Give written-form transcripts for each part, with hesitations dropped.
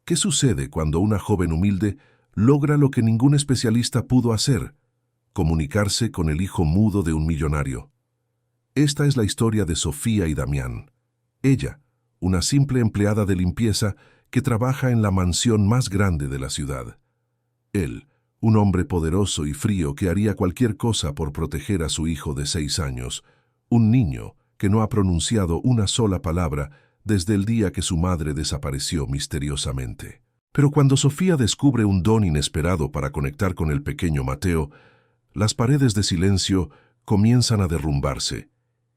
¿Qué sucede cuando una joven humilde logra lo que ningún especialista pudo hacer? Comunicarse con el hijo mudo de un millonario. Esta es la historia de Sofía y Damián. Ella, una simple empleada de limpieza que trabaja en la mansión más grande de la ciudad. Él, un hombre poderoso y frío que haría cualquier cosa por proteger a su hijo de 6 años, un niño que no ha pronunciado una sola palabra desde el día que su madre desapareció misteriosamente. Pero cuando Sofía descubre un don inesperado para conectar con el pequeño Mateo, las paredes de silencio comienzan a derrumbarse,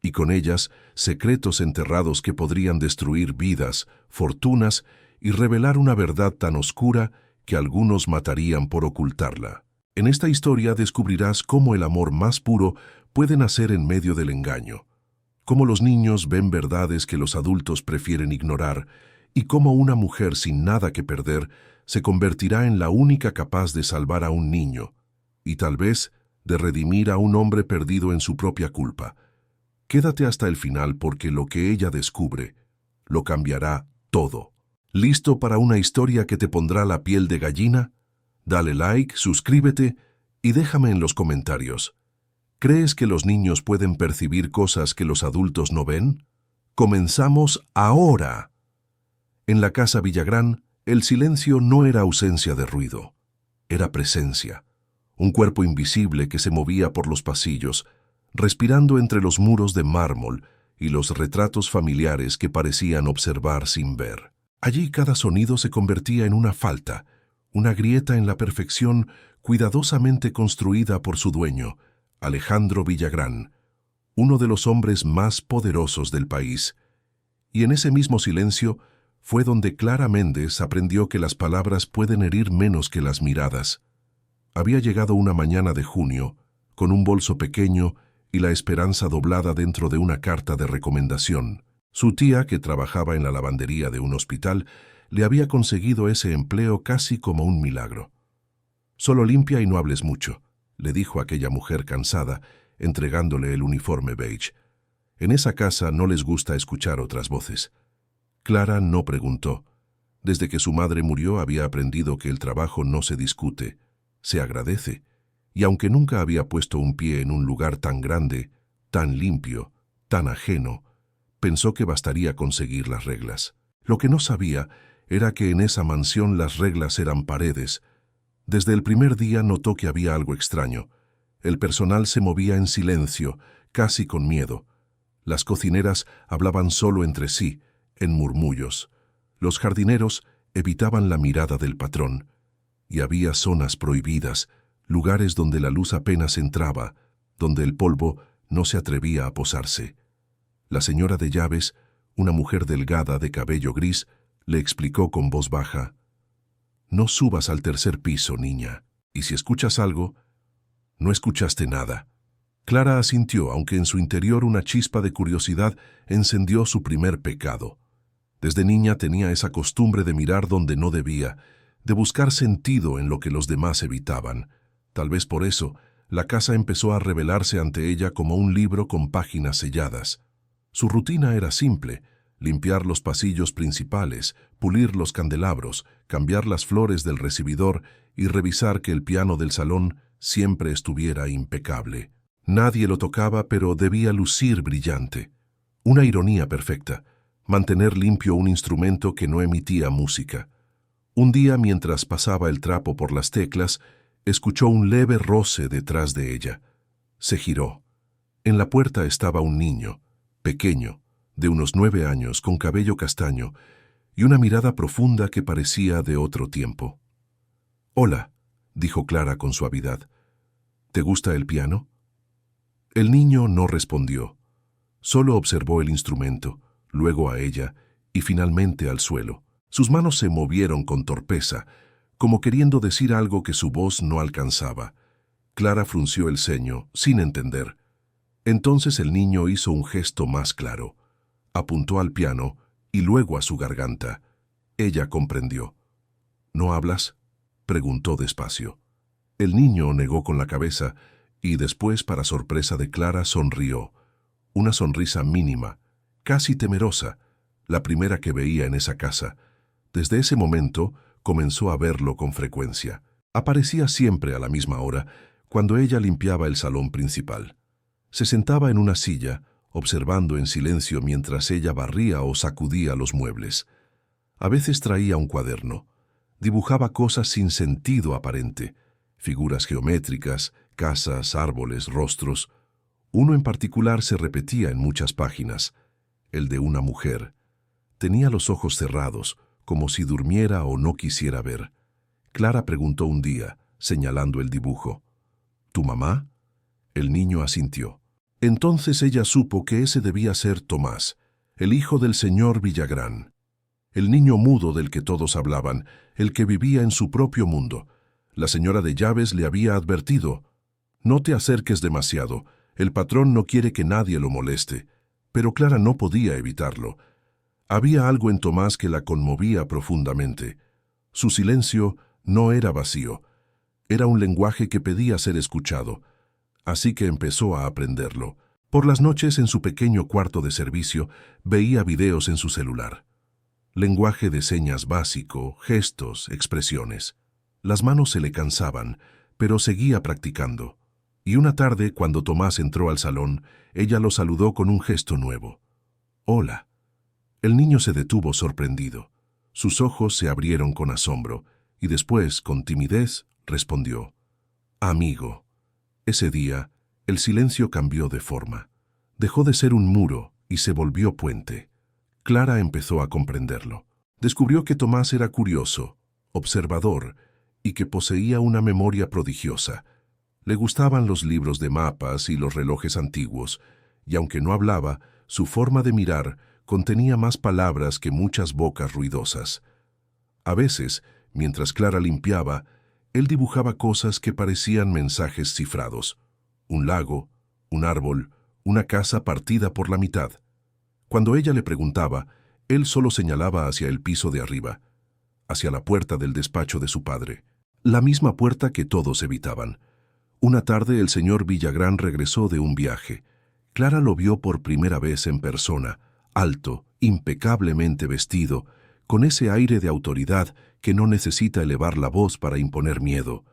y con ellas secretos enterrados que podrían destruir vidas, fortunas y revelar una verdad tan oscura que algunos matarían por ocultarla. En esta historia descubrirás cómo el amor más puro puede nacer en medio del engaño, cómo los niños ven verdades que los adultos prefieren ignorar y cómo una mujer sin nada que perder se convertirá en la única capaz de salvar a un niño y tal vez de redimir a un hombre perdido en su propia culpa. Quédate hasta el final porque lo que ella descubre lo cambiará todo. ¿Listo para una historia que te pondrá la piel de gallina? Dale like, suscríbete y déjame en los comentarios. ¿Crees que los niños pueden percibir cosas que los adultos no ven? ¡Comenzamos ahora! En la casa Villagrán, el silencio no era ausencia de ruido, era presencia. Un cuerpo invisible que se movía por los pasillos, respirando entre los muros de mármol y los retratos familiares que parecían observar sin ver. Allí cada sonido se convertía en una falta, una grieta en la perfección cuidadosamente construida por su dueño, Alejandro Villagrán, uno de los hombres más poderosos del país. Y en ese mismo silencio fue donde Clara Méndez aprendió que las palabras pueden herir menos que las miradas. Había llegado una mañana de junio, con un bolso pequeño y la esperanza doblada dentro de una carta de recomendación. Su tía, que trabajaba en la lavandería de un hospital, le había conseguido ese empleo casi como un milagro. «Solo limpia y no hables mucho», le dijo aquella mujer cansada, entregándole el uniforme beige. En esa casa no les gusta escuchar otras voces. Clara no preguntó. Desde que su madre murió había aprendido que el trabajo no se discute, se agradece, y aunque nunca había puesto un pie en un lugar tan grande, tan limpio, tan ajeno, pensó que bastaría conseguir las reglas. Lo que no sabía era que en esa mansión las reglas eran paredes. Desde el primer día notó que había algo extraño. El personal se movía en silencio, casi con miedo. Las cocineras hablaban solo entre sí, en murmullos. Los jardineros evitaban la mirada del patrón. Y había zonas prohibidas, lugares donde la luz apenas entraba, donde el polvo no se atrevía a posarse. La señora de llaves, una mujer delgada de cabello gris, le explicó con voz baja: «No subas al tercer piso, niña, y si escuchas algo, no escuchaste nada». Clara asintió, aunque en su interior una chispa de curiosidad encendió su primer pecado. Desde niña tenía esa costumbre de mirar donde no debía, de buscar sentido en lo que los demás evitaban. Tal vez por eso, la casa empezó a revelarse ante ella como un libro con páginas selladas. Su rutina era simple: limpiar los pasillos principales, pulir los candelabros, cambiar las flores del recibidor y revisar que el piano del salón siempre estuviera impecable. Nadie lo tocaba, pero debía lucir brillante. Una ironía perfecta: mantener limpio un instrumento que no emitía música. Un día, mientras pasaba el trapo por las teclas, escuchó un leve roce detrás de ella. Se giró. En la puerta estaba un niño, pequeño, de unos 9 años, con cabello castaño y una mirada profunda que parecía de otro tiempo. «Hola», dijo Clara con suavidad. «¿Te gusta el piano?» El niño no respondió. Solo observó el instrumento, luego a ella y finalmente al suelo. Sus manos se movieron con torpeza, como queriendo decir algo que su voz no alcanzaba. Clara frunció el ceño, sin entender. Entonces el niño hizo un gesto más claro. Apuntó al piano y luego a su garganta. Ella comprendió. «¿No hablas?», preguntó despacio. El niño negó con la cabeza y después, para sorpresa de Clara, sonrió. Una sonrisa mínima, casi temerosa, la primera que veía en esa casa, Desde ese momento comenzó a verlo con frecuencia. Aparecía siempre a la misma hora, cuando ella limpiaba el salón principal. Se sentaba en una silla, observando en silencio mientras ella barría o sacudía los muebles. A veces traía un cuaderno. Dibujaba cosas sin sentido aparente, figuras geométricas, casas, árboles, rostros. Uno en particular se repetía en muchas páginas, el de una mujer. Tenía los ojos cerrados, como si durmiera o no quisiera ver. Clara preguntó un día, señalando el dibujo. ¿Tu mamá? El niño asintió. Entonces ella supo que ese debía ser Tomás, el hijo del señor Villagrán. El niño mudo del que todos hablaban, el que vivía en su propio mundo. La señora de llaves le había advertido: «No te acerques demasiado, el patrón no quiere que nadie lo moleste». Pero Clara no podía evitarlo. Había algo en Tomás que la conmovía profundamente. Su silencio no era vacío, era un lenguaje que pedía ser escuchado. Así que empezó a aprenderlo. Por las noches, en su pequeño cuarto de servicio, veía videos en su celular. Lenguaje de señas básico, gestos, expresiones. Las manos se le cansaban, pero seguía practicando. Y una tarde, cuando Tomás entró al salón, ella lo saludó con un gesto nuevo. «Hola». El niño se detuvo sorprendido. Sus ojos se abrieron con asombro, y después, con timidez, respondió: «Amigo». Ese día, el silencio cambió de forma. Dejó de ser un muro y se volvió puente. Clara empezó a comprenderlo. Descubrió que Tomás era curioso, observador, y que poseía una memoria prodigiosa. Le gustaban los libros de mapas y los relojes antiguos, y aunque no hablaba, su forma de mirar contenía más palabras que muchas bocas ruidosas. A veces, mientras Clara limpiaba, él dibujaba cosas que parecían mensajes cifrados. Un lago, un árbol, una casa partida por la mitad. Cuando ella le preguntaba, él solo señalaba hacia el piso de arriba, hacia la puerta del despacho de su padre, la misma puerta que todos evitaban. Una tarde el señor Villagrán regresó de un viaje. Clara lo vio por primera vez en persona, alto, impecablemente vestido, con ese aire de autoridad que no necesita elevar la voz para imponer miedo.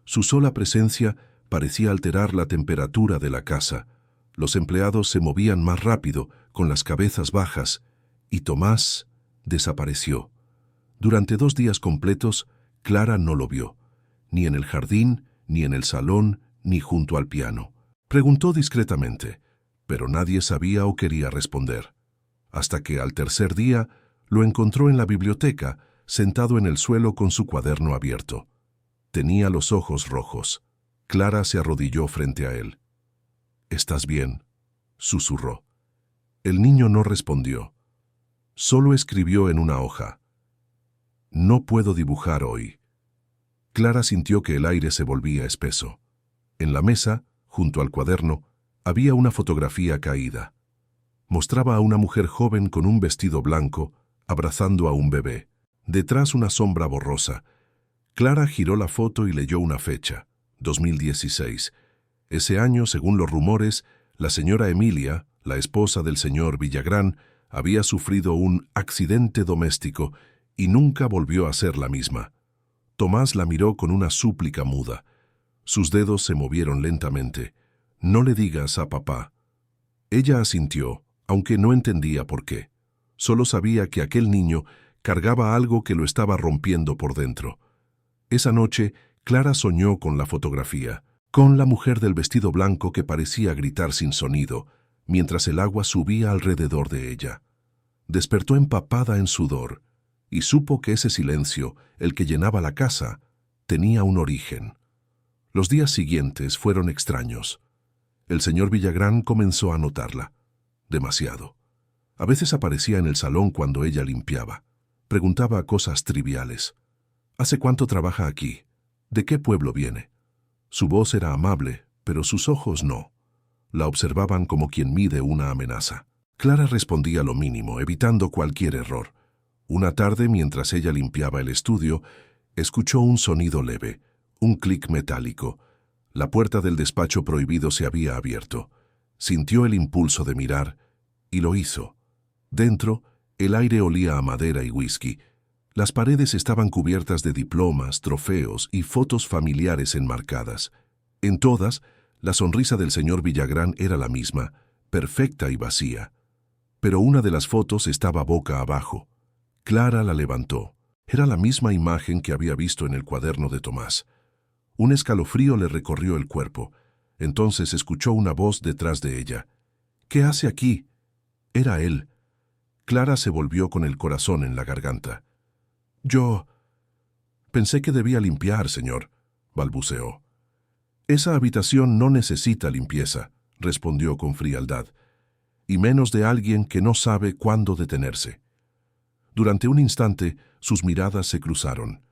Su sola presencia parecía alterar la temperatura de la casa. Los empleados se movían más rápido, con las cabezas bajas, y Tomás desapareció. Durante 2 días completos, Clara no lo vio, ni en el jardín, ni en el salón, ni junto al piano. Preguntó discretamente, pero nadie sabía o quería responder. Hasta que al tercer día lo encontró en la biblioteca, sentado en el suelo con su cuaderno abierto. Tenía los ojos rojos. Clara se arrodilló frente a él. «¿Estás bien?», susurró. El niño no respondió. Solo escribió en una hoja: «No puedo dibujar hoy». Clara sintió que el aire se volvía espeso. En la mesa, junto al cuaderno, había una fotografía caída. Mostraba a una mujer joven con un vestido blanco, abrazando a un bebé. Detrás una sombra borrosa. Clara giró la foto y leyó una fecha: 2016. Ese año, según los rumores, la señora Emilia, la esposa del señor Villagrán, había sufrido un accidente doméstico y nunca volvió a ser la misma. Tomás la miró con una súplica muda. Sus dedos se movieron lentamente. «No le digas a papá». Ella asintió, aunque no entendía por qué. Solo sabía que aquel niño cargaba algo que lo estaba rompiendo por dentro. Esa noche, Clara soñó con la fotografía, con la mujer del vestido blanco que parecía gritar sin sonido, mientras el agua subía alrededor de ella. Despertó empapada en sudor, y supo que ese silencio, el que llenaba la casa, tenía un origen. Los días siguientes fueron extraños. El señor Villagrán comenzó a notarla. Demasiado. A veces aparecía en el salón cuando ella limpiaba. Preguntaba cosas triviales. «¿Hace cuánto trabaja aquí? ¿De qué pueblo viene?». Su voz era amable, pero sus ojos no. La observaban como quien mide una amenaza. Clara respondía lo mínimo, evitando cualquier error. Una tarde, mientras ella limpiaba el estudio, escuchó un sonido leve, un clic metálico. La puerta del despacho prohibido se había abierto. Sintió el impulso de mirar, y lo hizo. Dentro, el aire olía a madera y whisky. Las paredes estaban cubiertas de diplomas, trofeos y fotos familiares enmarcadas. En todas, la sonrisa del señor Villagrán era la misma, perfecta y vacía. Pero una de las fotos estaba boca abajo. Clara la levantó. Era la misma imagen que había visto en el cuaderno de Tomás. Un escalofrío le recorrió el cuerpo. Entonces escuchó una voz detrás de ella. «¿Qué hace aquí?» Era él. Clara se volvió con el corazón en la garganta. «Yo pensé que debía limpiar, señor», balbuceó. «Esa habitación no necesita limpieza», respondió con frialdad, «y menos de alguien que no sabe cuándo detenerse». Durante un instante, sus miradas se cruzaron.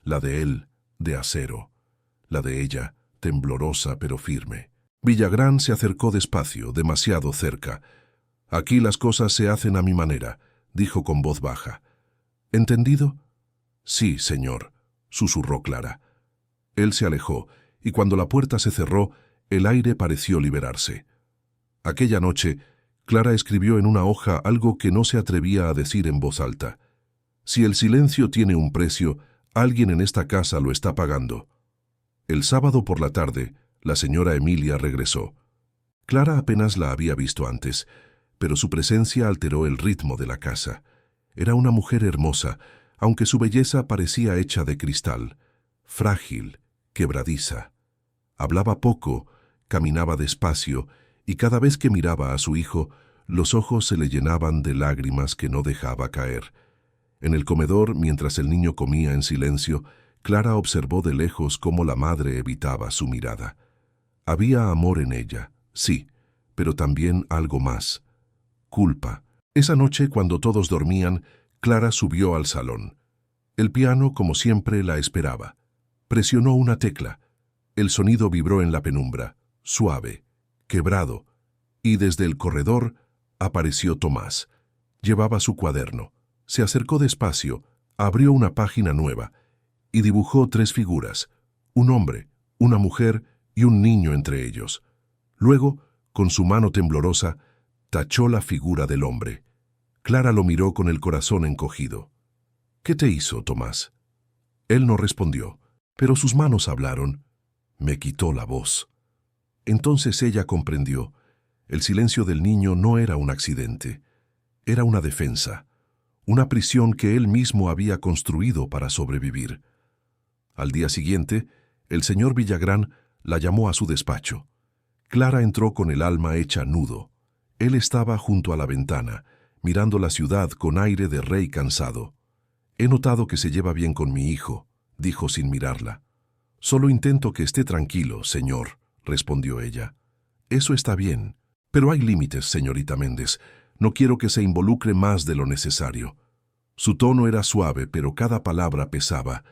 La de él, de acero. La de ella, temblorosa pero firme. Villagrán se acercó despacio, demasiado cerca. «Aquí las cosas se hacen a mi manera», dijo con voz baja. «¿Entendido?» «Sí, señor», susurró Clara. Él se alejó, y cuando la puerta se cerró, el aire pareció liberarse. Aquella noche, Clara escribió en una hoja algo que no se atrevía a decir en voz alta. «Si el silencio tiene un precio, alguien en esta casa lo está pagando». El sábado por la tarde, la señora Emilia regresó. Clara apenas la había visto antes, pero su presencia alteró el ritmo de la casa. Era una mujer hermosa, aunque su belleza parecía hecha de cristal, frágil, quebradiza. Hablaba poco, caminaba despacio, y cada vez que miraba a su hijo, los ojos se le llenaban de lágrimas que no dejaba caer. En el comedor, mientras el niño comía en silencio, Clara observó de lejos cómo la madre evitaba su mirada. Había amor en ella, sí, pero también algo más. Culpa. Esa noche, cuando todos dormían, Clara subió al salón. El piano, como siempre, la esperaba. Presionó una tecla. El sonido vibró en la penumbra, suave, quebrado, y desde el corredor apareció Tomás. Llevaba su cuaderno. Se acercó despacio, abrió una página nueva y dibujó 3 figuras, un hombre, una mujer y un niño entre ellos. Luego, con su mano temblorosa, tachó la figura del hombre. Clara lo miró con el corazón encogido. «¿Qué te hizo, Tomás?» Él no respondió, pero sus manos hablaron. «Me quitó la voz». Entonces ella comprendió. El silencio del niño no era un accidente, era una defensa, una prisión que él mismo había construido para sobrevivir. Al día siguiente, el señor Villagrán la llamó a su despacho. Clara entró con el alma hecha nudo. Él estaba junto a la ventana, mirando la ciudad con aire de rey cansado. «He notado que se lleva bien con mi hijo», dijo sin mirarla. «Solo intento que esté tranquilo, señor», respondió ella. «Eso está bien, pero hay límites, señorita Méndez. No quiero que se involucre más de lo necesario». Su tono era suave, pero cada palabra pesaba.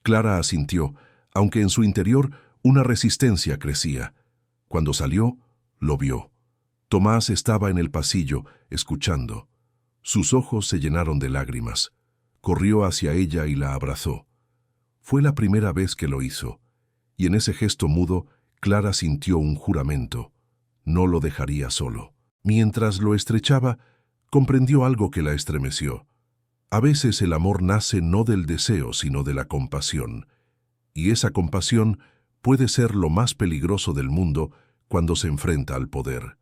Clara asintió, aunque en su interior una resistencia crecía. Cuando salió, lo vio. Tomás estaba en el pasillo, escuchando. Sus ojos se llenaron de lágrimas. Corrió hacia ella y la abrazó. Fue la primera vez que lo hizo, y en ese gesto mudo, Clara sintió un juramento. No lo dejaría solo. Mientras lo estrechaba, comprendió algo que la estremeció. A veces el amor nace no del deseo, sino de la compasión. Y esa compasión puede ser lo más peligroso del mundo cuando se enfrenta al poder.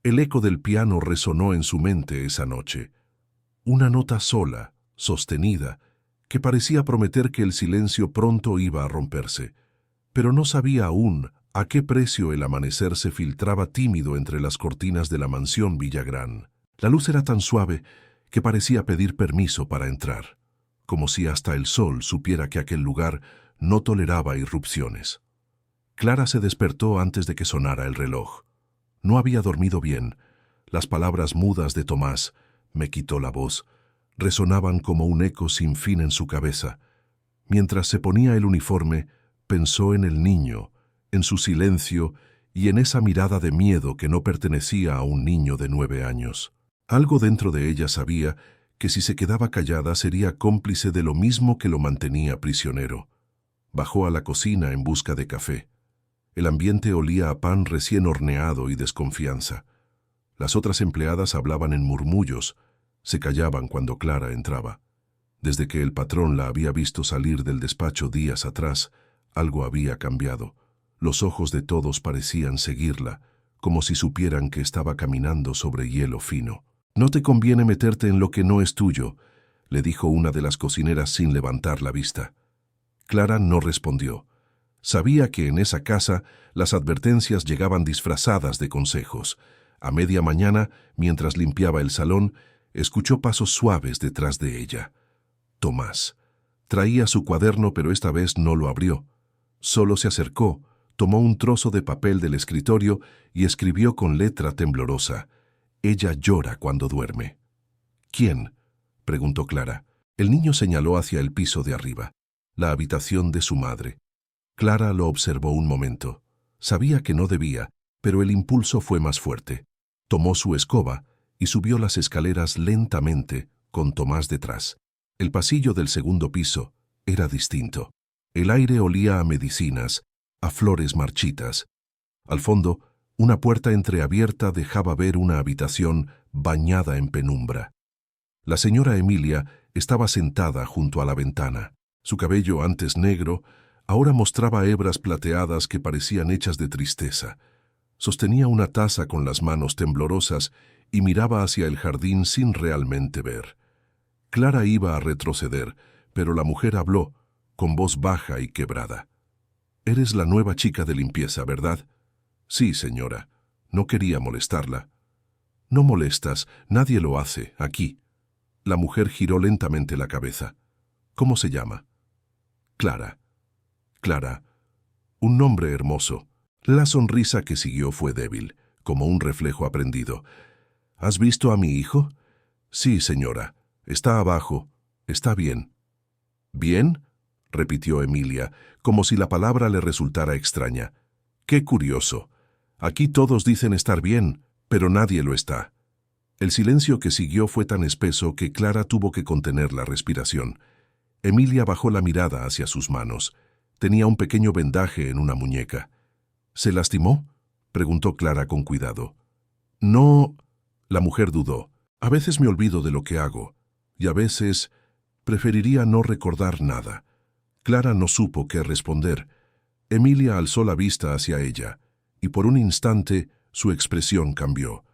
El eco del piano resonó en su mente esa noche. Una nota sola, sostenida, que parecía prometer que el silencio pronto iba a romperse. Pero no sabía aún a qué precio el amanecer se filtraba tímido entre las cortinas de la mansión Villagrán. La luz era tan suave que parecía pedir permiso para entrar, como si hasta el sol supiera que aquel lugar no toleraba irrupciones. Clara se despertó antes de que sonara el reloj. No había dormido bien. Las palabras mudas de Tomás, «me quitó la voz», resonaban como un eco sin fin en su cabeza. Mientras se ponía el uniforme, pensó en el niño, en su silencio y en esa mirada de miedo que no pertenecía a un niño de 9 años. Algo dentro de ella sabía que si se quedaba callada sería cómplice de lo mismo que lo mantenía prisionero. Bajó a la cocina en busca de café. El ambiente olía a pan recién horneado y desconfianza. Las otras empleadas hablaban en murmullos, se callaban cuando Clara entraba. Desde que el patrón la había visto salir del despacho días atrás, algo había cambiado. Los ojos de todos parecían seguirla, como si supieran que estaba caminando sobre hielo fino. «No te conviene meterte en lo que no es tuyo», le dijo una de las cocineras sin levantar la vista. Clara no respondió. Sabía que en esa casa las advertencias llegaban disfrazadas de consejos. A media mañana, mientras limpiaba el salón, escuchó pasos suaves detrás de ella. Tomás. Traía su cuaderno, pero esta vez no lo abrió. Solo se acercó, tomó un trozo de papel del escritorio y escribió con letra temblorosa: «Ella llora cuando duerme». «¿Quién?», preguntó Clara. El niño señaló hacia el piso de arriba, la habitación de su madre. Clara lo observó un momento. Sabía que no debía, pero el impulso fue más fuerte. Tomó su escoba y subió las escaleras lentamente, con Tomás detrás. El pasillo del segundo piso era distinto. El aire olía a medicinas, a flores marchitas. Al fondo, una puerta entreabierta dejaba ver una habitación bañada en penumbra. La señora Emilia estaba sentada junto a la ventana. Su cabello, antes negro, ahora mostraba hebras plateadas que parecían hechas de tristeza. Sostenía una taza con las manos temblorosas y miraba hacia el jardín sin realmente ver. Clara iba a retroceder, pero la mujer habló, con voz baja y quebrada. «Eres la nueva chica de limpieza, ¿verdad?» «Sí, señora. No quería molestarla». «No molestas, nadie lo hace, aquí». La mujer giró lentamente la cabeza. «¿Cómo se llama?» «Clara». «Clara. Un nombre hermoso». La sonrisa que siguió fue débil, como un reflejo aprendido. «¿Has visto a mi hijo?» «Sí, señora. Está abajo. Está bien». «¿Bien?», repitió Emilia, como si la palabra le resultara extraña. «Qué curioso. Aquí todos dicen estar bien, pero nadie lo está». El silencio que siguió fue tan espeso que Clara tuvo que contener la respiración. Emilia bajó la mirada hacia sus manos. Tenía un pequeño vendaje en una muñeca. «¿Se lastimó?», preguntó Clara con cuidado. «No», la mujer dudó. «A veces me olvido de lo que hago, y a veces preferiría no recordar nada». Clara no supo qué responder. Emilia alzó la vista hacia ella, y por un instante su expresión cambió.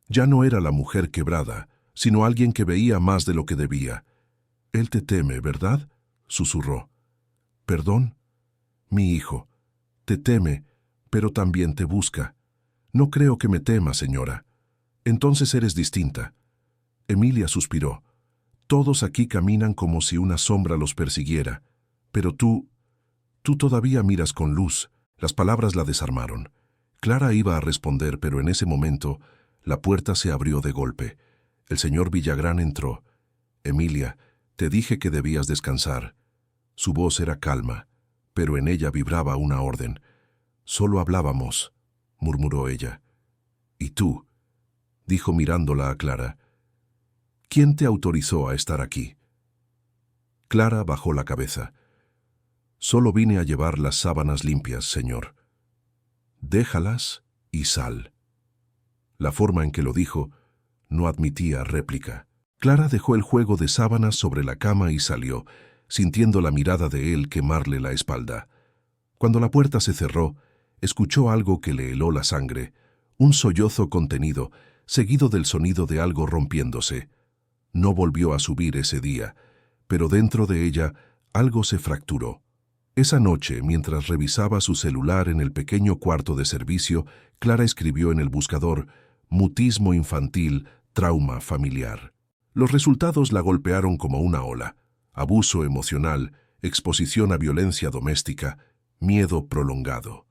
Ya no era la mujer quebrada, sino alguien que veía más de lo que debía. «Él te teme, ¿verdad?», susurró. «¿Perdón?» «Mi hijo. Te teme, pero también te busca». «No creo que me tema, señora». «Entonces eres distinta». Emilia suspiró. «Todos aquí caminan como si una sombra los persiguiera. Pero tú todavía miras con luz». Las palabras la desarmaron. Clara iba a responder, pero en ese momento la puerta se abrió de golpe. El señor Villagrán entró. «Emilia, te dije que debías descansar». Su voz era calma, pero en ella vibraba una orden. «Solo hablábamos», murmuró ella. «¿Y tú?», dijo mirándola a Clara. «¿Quién te autorizó a estar aquí?». Clara bajó la cabeza. «Solo vine a llevar las sábanas limpias, señor». «Déjalas y sal». La forma en que lo dijo no admitía réplica. Clara dejó el juego de sábanas sobre la cama y salió, sintiendo la mirada de él quemarle la espalda. Cuando la puerta se cerró, escuchó algo que le heló la sangre, un sollozo contenido, seguido del sonido de algo rompiéndose. No volvió a subir ese día, pero dentro de ella algo se fracturó. Esa noche, mientras revisaba su celular en el pequeño cuarto de servicio, Clara escribió en el buscador: «Mutismo infantil, trauma familiar». Los resultados la golpearon como una ola: abuso emocional, exposición a violencia doméstica, miedo prolongado.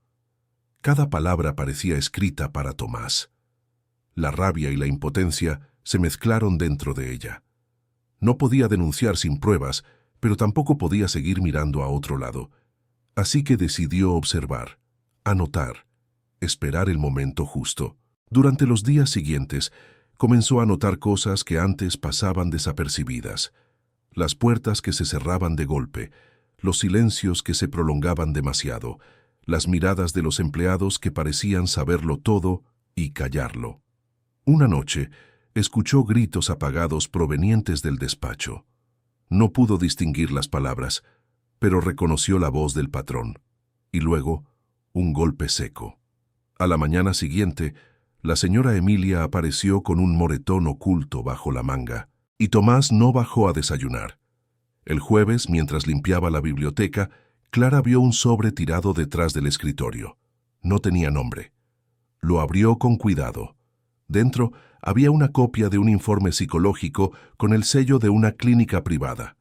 Cada palabra parecía escrita para Tomás. La rabia y la impotencia se mezclaron dentro de ella. No podía denunciar sin pruebas, pero tampoco podía seguir mirando a otro lado. Así que decidió observar, anotar, esperar el momento justo. Durante los días siguientes, comenzó a notar cosas que antes pasaban desapercibidas. Las puertas que se cerraban de golpe, los silencios que se prolongaban demasiado, las miradas de los empleados que parecían saberlo todo y callarlo. Una noche, escuchó gritos apagados provenientes del despacho. No pudo distinguir las palabras, pero reconoció la voz del patrón. Y luego, un golpe seco. A la mañana siguiente, la señora Emilia apareció con un moretón oculto bajo la manga, y Tomás no bajó a desayunar. El jueves, mientras limpiaba la biblioteca, Clara vio un sobre tirado detrás del escritorio. No tenía nombre. Lo abrió con cuidado. Dentro había una copia de un informe psicológico con el sello de una clínica privada.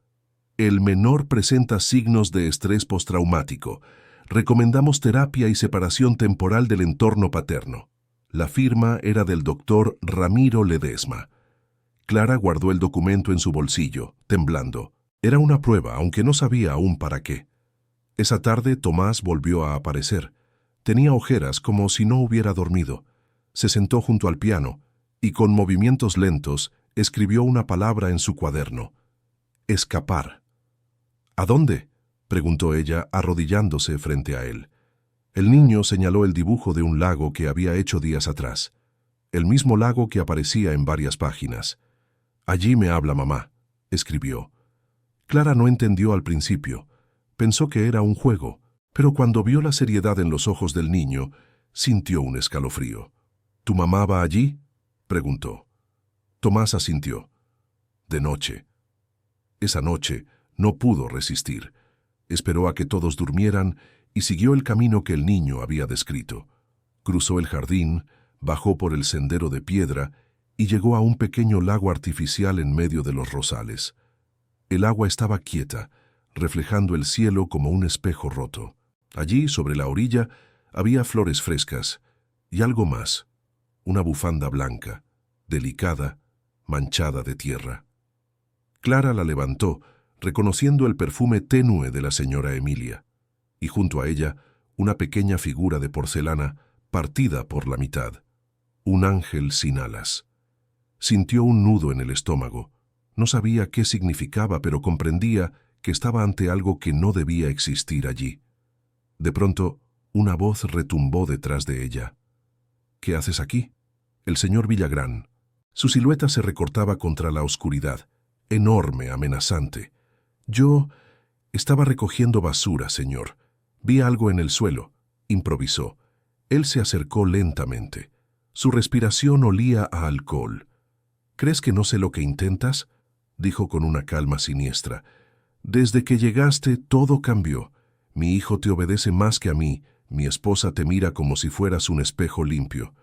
El menor presenta signos de estrés postraumático. Recomendamos terapia y separación temporal del entorno paterno. La firma era del doctor Ramiro Ledesma. Clara guardó el documento en su bolsillo, temblando. Era una prueba, aunque no sabía aún para qué. Esa tarde Tomás volvió a aparecer. Tenía ojeras como si no hubiera dormido. Se sentó junto al piano y con movimientos lentos escribió una palabra en su cuaderno. Escapar. ¿A dónde?, preguntó ella, arrodillándose frente a él. El niño señaló el dibujo de un lago que había hecho días atrás. El mismo lago que aparecía en varias páginas. Allí me habla mamá, escribió. Clara no entendió al principio. Pensó que era un juego, pero cuando vio la seriedad en los ojos del niño, sintió un escalofrío. ¿Tu mamá va allí?, preguntó. Tomás asintió. De noche. Esa noche no pudo resistir. Esperó a que todos durmieran y siguió el camino que el niño había descrito. Cruzó el jardín, bajó por el sendero de piedra y llegó a un pequeño lago artificial en medio de los rosales. El agua estaba quieta, reflejando el cielo como un espejo roto. Allí, sobre la orilla, había flores frescas y algo más, una bufanda blanca, delicada, manchada de tierra. Clara la levantó, reconociendo el perfume tenue de la señora Emilia, y junto a ella una pequeña figura de porcelana partida por la mitad, un ángel sin alas. Sintió un nudo en el estómago. No sabía qué significaba, pero comprendía que estaba ante algo que no debía existir allí. De pronto, una voz retumbó detrás de ella. ¿Qué haces aquí? El señor Villagrán. Su silueta se recortaba contra la oscuridad, enorme, amenazante. Yo estaba recogiendo basura, señor. Vi algo en el suelo, improvisó. Él se acercó lentamente. Su respiración olía a alcohol. ¿Crees que no sé lo que intentas?, dijo con una calma siniestra. Desde que llegaste todo cambió. Mi hijo te obedece más que a mí. Mi esposa te mira como si fueras un espejo limpio.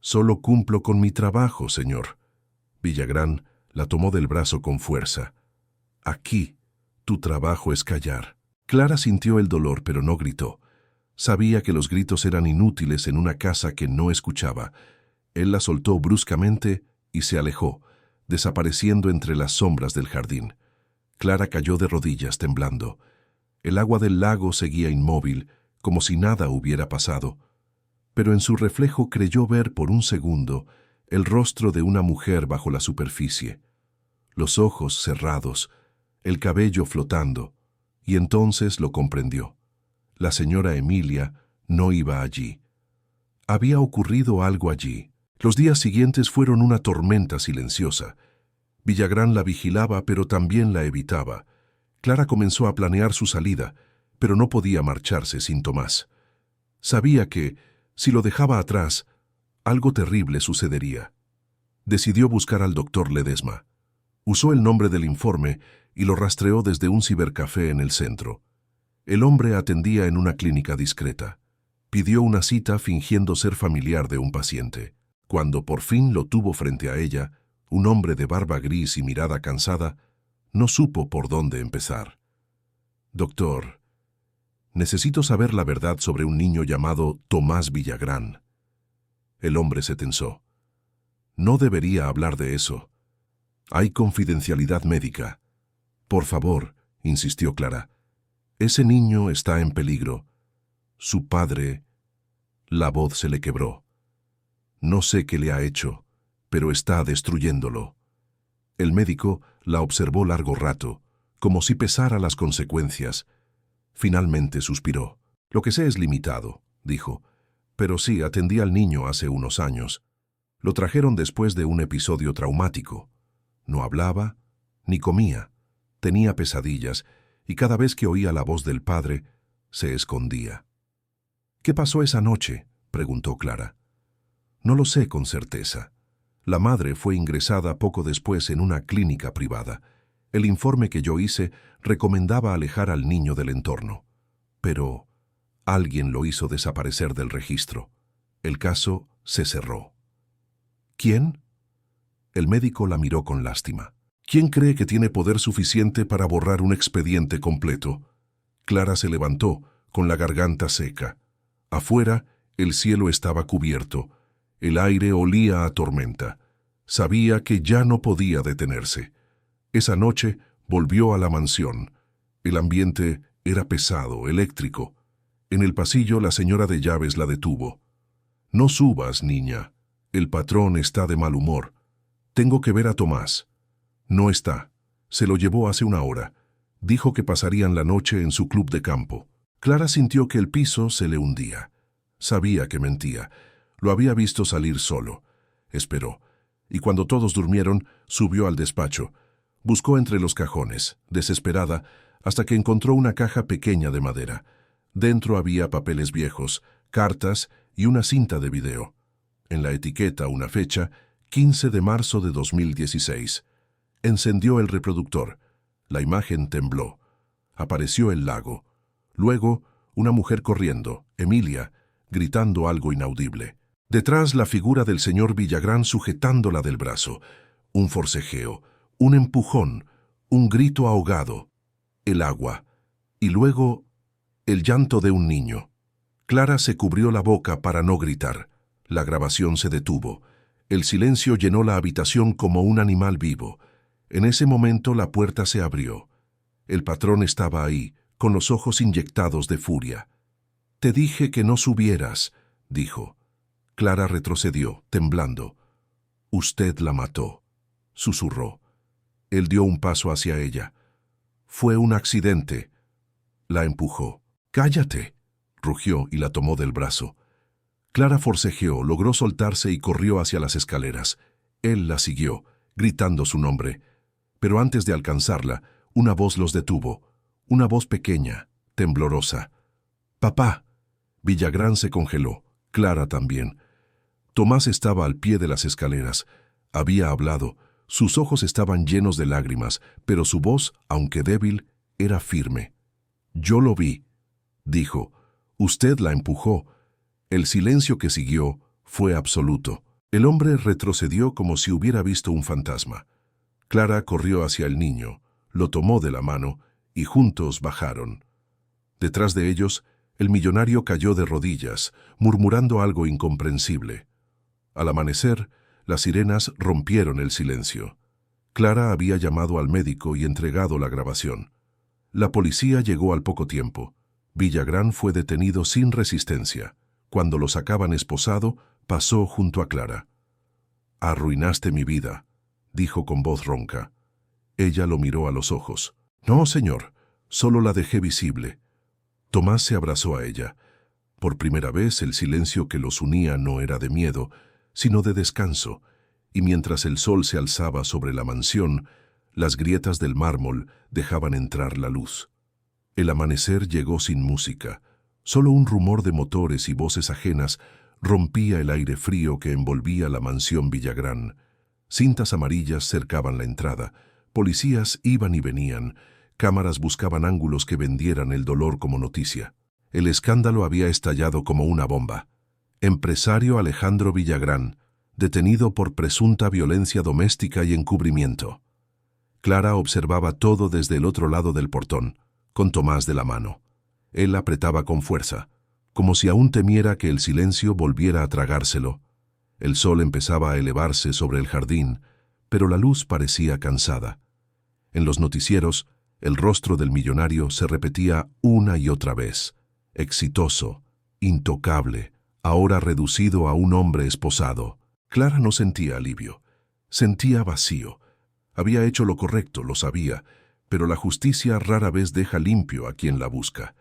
Solo cumplo con mi trabajo, señor. Villagrán la tomó del brazo con fuerza. Aquí, tu trabajo es callar. Clara sintió el dolor, pero no gritó. Sabía que los gritos eran inútiles en una casa que no escuchaba. Él la soltó bruscamente y se alejó, desapareciendo entre las sombras del jardín. Clara cayó de rodillas, temblando. El agua del lago seguía inmóvil, como si nada hubiera pasado. Pero en su reflejo creyó ver por un segundo el rostro de una mujer bajo la superficie. Los ojos cerrados, el cabello flotando, y entonces lo comprendió. La señora Emilia no iba allí. Había ocurrido algo allí. Los días siguientes fueron una tormenta silenciosa. Villagrán la vigilaba, pero también la evitaba. Clara comenzó a planear su salida, pero no podía marcharse sin Tomás. Sabía que, si lo dejaba atrás, algo terrible sucedería. Decidió buscar al doctor Ledesma. Usó el nombre del informe y lo rastreó desde un cibercafé en el centro. El hombre atendía en una clínica discreta. Pidió una cita fingiendo ser familiar de un paciente. Cuando por fin lo tuvo frente a ella, un hombre de barba gris y mirada cansada, no supo por dónde empezar. Doctor, necesito saber la verdad sobre un niño llamado Tomás Villagrán. El hombre se tensó. No debería hablar de eso. Hay confidencialidad médica. Por favor, insistió Clara. Ese niño está en peligro. Su padre... La voz se le quebró. No sé qué le ha hecho, pero está destruyéndolo. El médico la observó largo rato, como si pesara las consecuencias. Finalmente suspiró. Lo que sé es limitado, dijo. Pero sí, atendí al niño hace unos años. Lo trajeron después de un episodio traumático. No hablaba, ni comía. tenía pesadillas y cada vez que oía la voz del padre, se escondía. «¿Qué pasó esa noche?», preguntó Clara. «No lo sé con certeza. La madre fue ingresada poco después en una clínica privada. El informe que yo hice recomendaba alejar al niño del entorno. Pero alguien lo hizo desaparecer del registro. El caso se cerró». «¿Quién?». El médico la miró con lástima. «¿Quién cree que tiene poder suficiente para borrar un expediente completo?». Clara se levantó, con la garganta seca. Afuera, el cielo estaba cubierto. El aire olía a tormenta. Sabía que ya no podía detenerse. Esa noche volvió a la mansión. El ambiente era pesado, eléctrico. En el pasillo la señora de llaves la detuvo. «No subas, niña. El patrón está de mal humor. Tengo que ver a Tomás». «No está. Se lo llevó hace una hora. Dijo que pasarían la noche en su club de campo». Clara sintió que el piso se le hundía. Sabía que mentía. Lo había visto salir solo. Esperó, y cuando todos durmieron, subió al despacho. Buscó entre los cajones, desesperada, hasta que encontró una caja pequeña de madera. Dentro había papeles viejos, cartas y una cinta de video. En la etiqueta una fecha, 15 de marzo de 2016. Encendió el reproductor. La imagen tembló. Apareció el lago. Luego, una mujer corriendo, Emilia, gritando algo inaudible. Detrás, la figura del señor Villagrán sujetándola del brazo. Un forcejeo, un empujón, un grito ahogado. El agua. Y luego, el llanto de un niño. Clara se cubrió la boca para no gritar. La grabación se detuvo. El silencio llenó la habitación como un animal vivo. En ese momento la puerta se abrió. El patrón estaba ahí, con los ojos inyectados de furia. «Te dije que no subieras», dijo. Clara retrocedió, temblando. «Usted la mató», susurró. Él dio un paso hacia ella. «Fue un accidente». La empujó. «¡Cállate!», rugió y la tomó del brazo. Clara forcejeó, logró soltarse y corrió hacia las escaleras. Él la siguió, gritando su nombre. Pero antes de alcanzarla, una voz los detuvo. Una voz pequeña, temblorosa. «¡Papá!». Villagrán se congeló, Clara también. Tomás estaba al pie de las escaleras. Había hablado. Sus ojos estaban llenos de lágrimas, pero su voz, aunque débil, era firme. «Yo lo vi», dijo. «Usted la empujó». El silencio que siguió fue absoluto. El hombre retrocedió como si hubiera visto un fantasma. Clara corrió hacia el niño, lo tomó de la mano y juntos bajaron. Detrás de ellos, el millonario cayó de rodillas, murmurando algo incomprensible. Al amanecer, las sirenas rompieron el silencio. Clara había llamado al médico y entregado la grabación. La policía llegó al poco tiempo. Villagrán fue detenido sin resistencia. Cuando lo sacaban esposado, pasó junto a Clara. «Arruinaste mi vida», dijo con voz ronca. Ella lo miró a los ojos. «No, señor, solo la dejé visible». Tomás se abrazó a ella. Por primera vez el silencio que los unía no era de miedo, sino de descanso, y mientras el sol se alzaba sobre la mansión, las grietas del mármol dejaban entrar la luz. El amanecer llegó sin música. Solo un rumor de motores y voces ajenas rompía el aire frío que envolvía la mansión Villagrán. Cintas amarillas cercaban la entrada, policías iban y venían, cámaras buscaban ángulos que vendieran el dolor como noticia. El escándalo había estallado como una bomba. Empresario Alejandro Villagrán, detenido por presunta violencia doméstica y encubrimiento. Clara observaba todo desde el otro lado del portón, con Tomás de la mano. Él apretaba con fuerza, como si aún temiera que el silencio volviera a tragárselo. El sol empezaba a elevarse sobre el jardín, pero la luz parecía cansada. En los noticieros, el rostro del millonario se repetía una y otra vez. Exitoso, intocable, ahora reducido a un hombre esposado. Clara no sentía alivio. Sentía vacío. Había hecho lo correcto, lo sabía, pero la justicia rara vez deja limpio a quien la busca.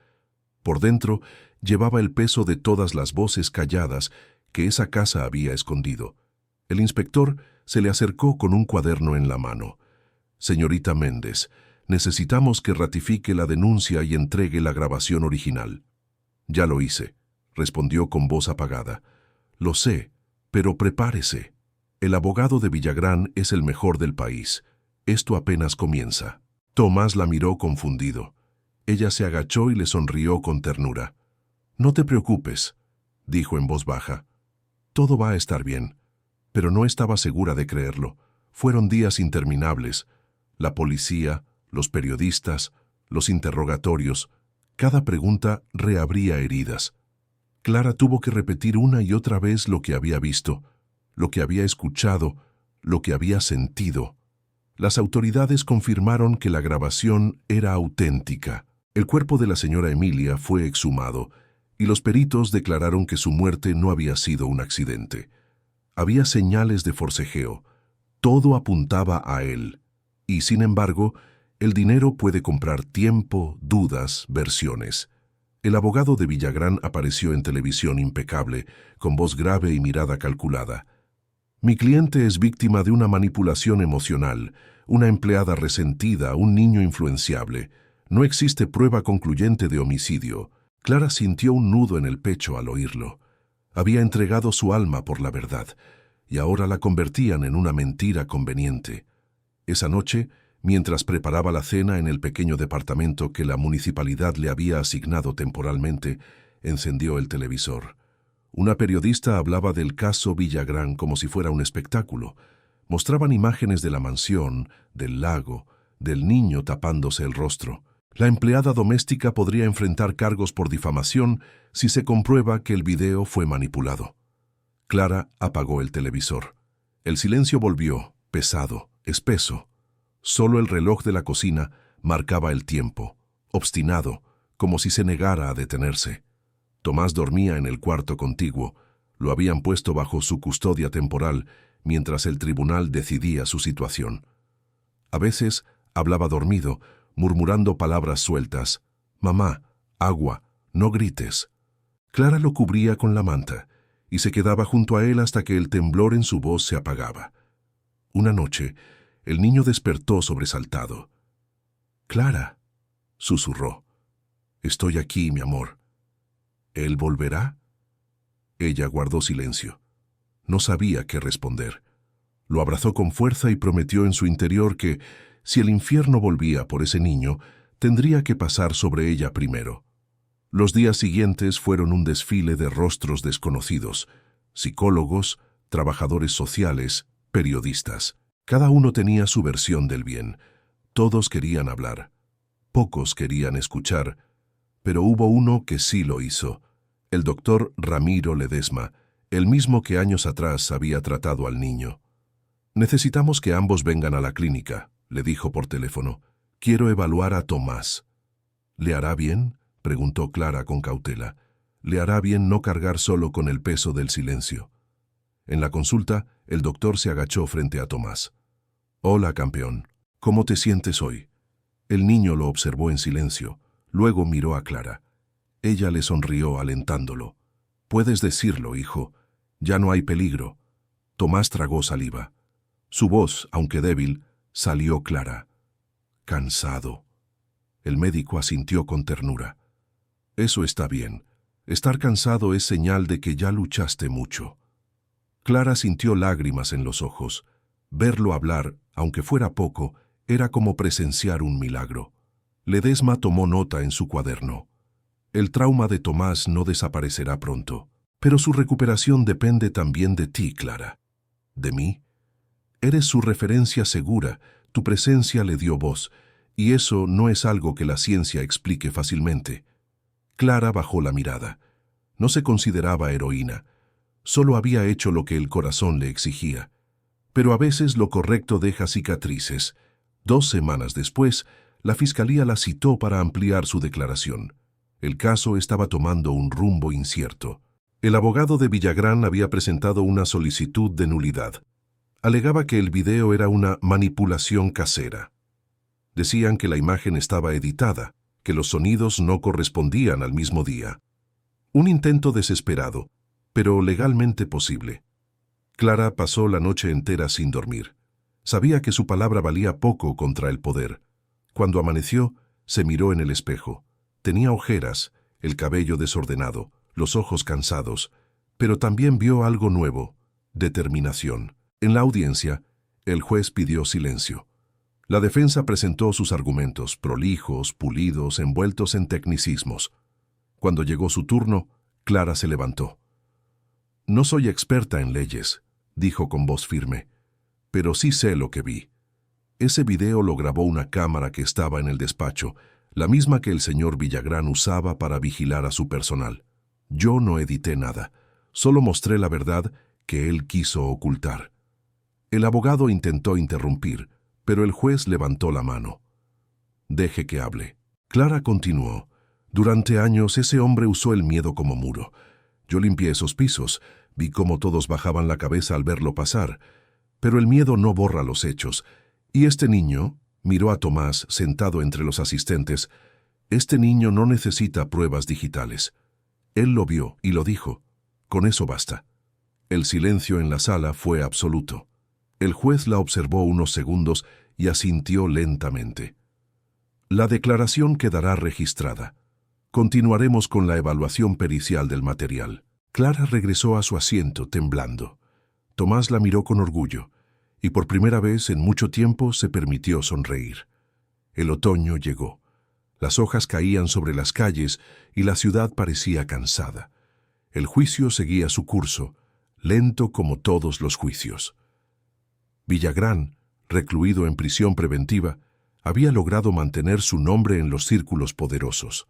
Por dentro, llevaba el peso de todas las voces calladas que esa casa había escondido. El inspector se le acercó con un cuaderno en la mano. «Señorita Méndez, Necesitamos que ratifique la denuncia y entregue la grabación original. Ya lo hice, respondió con voz apagada. Lo sé, pero prepárese. El abogado de Villagrán es el mejor del país. Esto apenas comienza. Tomás la miró confundido. Ella se agachó y le sonrió con ternura. No te preocupes, dijo en voz baja. Todo va a estar bien. Pero no estaba segura de creerlo. Fueron días interminables. La policía, los periodistas, los interrogatorios. Cada pregunta reabría heridas. Clara tuvo que repetir una y otra vez lo que había visto, lo que había escuchado, lo que había sentido. Las autoridades confirmaron que la grabación era auténtica. El cuerpo de la señora Emilia fue exhumado y los peritos declararon que su muerte no había sido un accidente. Había señales de forcejeo. Todo apuntaba a él. Y, sin embargo, el dinero puede comprar tiempo, dudas, versiones. El abogado de Villagrán apareció en televisión impecable, con voz grave y mirada calculada. Mi cliente es víctima de una manipulación emocional, una empleada resentida, un niño influenciable. No existe prueba concluyente de homicidio. Clara sintió un nudo en el pecho al oírlo. Había entregado su alma por la verdad, y ahora la convertían en una mentira conveniente. Esa noche, mientras preparaba la cena en el pequeño departamento que la municipalidad le había asignado temporalmente, encendió el televisor. Una periodista hablaba del caso Villagrán como si fuera un espectáculo. Mostraban imágenes de la mansión, del lago, del niño tapándose el rostro. La empleada doméstica podría enfrentar cargos por difamación si se comprueba que el video fue manipulado. Clara apagó el televisor. El silencio volvió, pesado, espeso. Solo el reloj de la cocina marcaba el tiempo, obstinado, como si se negara a detenerse. Tomás dormía en el cuarto contiguo. Lo habían puesto bajo su custodia temporal mientras el tribunal decidía su situación. A veces hablaba dormido, murmurando palabras sueltas. «Mamá, agua, no grites». Clara lo cubría con la manta y se quedaba junto a él hasta que el temblor en su voz se apagaba. Una noche, el niño despertó sobresaltado. «Clara», susurró. «Estoy aquí, mi amor». «¿Él volverá?» Ella guardó silencio. No sabía qué responder. Lo abrazó con fuerza y prometió en su interior que, si el infierno volvía por ese niño, tendría que pasar sobre ella primero. Los días siguientes fueron un desfile de rostros desconocidos: psicólogos, trabajadores sociales, periodistas. Cada uno tenía su versión del bien. Todos querían hablar. Pocos querían escuchar. Pero hubo uno que sí lo hizo: el doctor Ramiro Ledesma, el mismo que años atrás había tratado al niño. «Necesitamos que ambos vengan a la clínica», le dijo por teléfono. «Quiero evaluar a Tomás». «¿Le hará bien?», preguntó Clara con cautela. «Le hará bien no cargar solo con el peso del silencio». En la consulta, el doctor se agachó frente a Tomás. «Hola, campeón. ¿Cómo te sientes hoy?». El niño lo observó en silencio. Luego miró a Clara. Ella le sonrió alentándolo. «Puedes decirlo, hijo. Ya no hay peligro». Tomás tragó saliva. Su voz, aunque débil, salió clara. «Cansado». El médico asintió con ternura. «Eso está bien. Estar cansado es señal de que ya luchaste mucho». Clara sintió lágrimas en los ojos. Verlo hablar, aunque fuera poco, era como presenciar un milagro. Ledesma tomó nota en su cuaderno. «El trauma de Tomás no desaparecerá pronto, pero su recuperación depende también de ti, Clara». «¿De mí?». «Eres su referencia segura, tu presencia le dio voz, y eso no es algo que la ciencia explique fácilmente». Clara bajó la mirada. No se consideraba heroína. Solo había hecho lo que el corazón le exigía. Pero a veces lo correcto deja cicatrices. 2 semanas después, la fiscalía la citó para ampliar su declaración. El caso estaba tomando un rumbo incierto. El abogado de Villagrán había presentado una solicitud de nulidad. Alegaba que el video era una manipulación casera. Decían que la imagen estaba editada, que los sonidos no correspondían al mismo día. Un intento desesperado, pero legalmente posible. Clara pasó la noche entera sin dormir. Sabía que su palabra valía poco contra el poder. Cuando amaneció, se miró en el espejo. Tenía ojeras, el cabello desordenado, los ojos cansados, pero también vio algo nuevo: determinación. En la audiencia, el juez pidió silencio. La defensa presentó sus argumentos, prolijos, pulidos, envueltos en tecnicismos. Cuando llegó su turno, Clara se levantó. «No soy experta en leyes», dijo con voz firme, «pero sí sé lo que vi. Ese video lo grabó una cámara que estaba en el despacho, la misma que el señor Villagrán usaba para vigilar a su personal. Yo no edité nada, solo mostré la verdad que él quiso ocultar». El abogado intentó interrumpir, pero el juez levantó la mano. «Deje que hable». Clara continuó. «Durante años ese hombre usó el miedo como muro. Yo limpié esos pisos, vi cómo todos bajaban la cabeza al verlo pasar, pero el miedo no borra los hechos. Y este niño», miró a Tomás sentado entre los asistentes, «este niño no necesita pruebas digitales. Él lo vio y lo dijo. Con eso basta». El silencio en la sala fue absoluto. El juez la observó unos segundos y asintió lentamente. «La declaración quedará registrada. Continuaremos con la evaluación pericial del material». Clara regresó a su asiento temblando. Tomás la miró con orgullo, y por primera vez en mucho tiempo se permitió sonreír. El otoño llegó. Las hojas caían sobre las calles y la ciudad parecía cansada. El juicio seguía su curso, lento como todos los juicios. Villagrán, recluido en prisión preventiva, había logrado mantener su nombre en los círculos poderosos.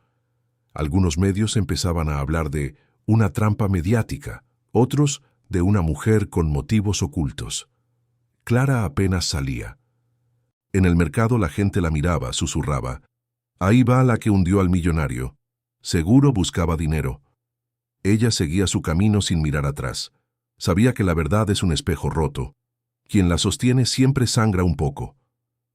Algunos medios empezaban a hablar de una trampa mediática, otros de una mujer con motivos ocultos. Clara apenas salía. En el mercado la gente la miraba, susurraba: «Ahí va la que hundió al millonario. Seguro buscaba dinero». Ella seguía su camino sin mirar atrás. Sabía que la verdad es un espejo roto. Quien la sostiene siempre sangra un poco.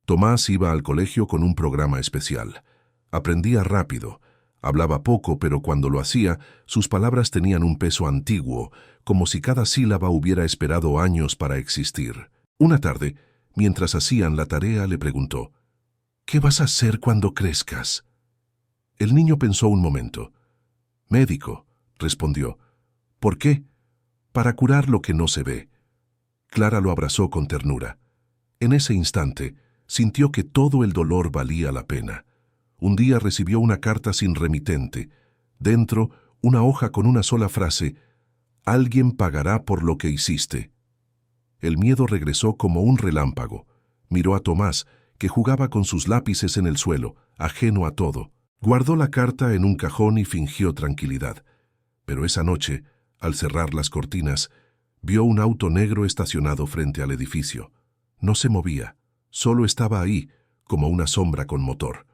Tomás iba al colegio con un programa especial. Aprendía rápido. Hablaba poco, pero cuando lo hacía, sus palabras tenían un peso antiguo, como si cada sílaba hubiera esperado años para existir. Una tarde, mientras hacían la tarea, le preguntó: «¿Qué vas a hacer cuando crezcas?». El niño pensó un momento. «Médico», respondió. «¿Por qué?». «Para curar lo que no se ve». Clara lo abrazó con ternura. En ese instante, sintió que todo el dolor valía la pena. Un día recibió una carta sin remitente. Dentro, una hoja con una sola frase: «Alguien pagará por lo que hiciste». El miedo regresó como un relámpago. Miró a Tomás, que jugaba con sus lápices en el suelo, ajeno a todo. Guardó la carta en un cajón y fingió tranquilidad. Pero esa noche, al cerrar las cortinas, vio un auto negro estacionado frente al edificio. No se movía, solo estaba ahí, como una sombra con motor.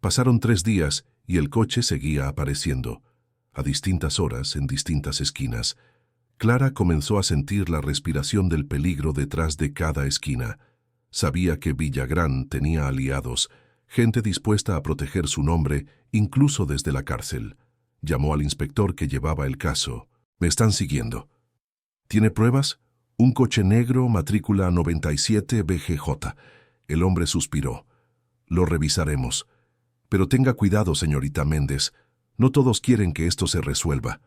Pasaron 3 días y el coche seguía apareciendo. A distintas horas, en distintas esquinas, Clara comenzó a sentir la respiración del peligro detrás de cada esquina. Sabía que Villagrán tenía aliados, gente dispuesta a proteger su nombre, incluso desde la cárcel. Llamó al inspector que llevaba el caso. «Me están siguiendo». «¿Tiene pruebas?». «Un coche negro, matrícula 97 BGJ». El hombre suspiró. «Lo revisaremos. Pero tenga cuidado, señorita Méndez. No todos quieren que esto se resuelva».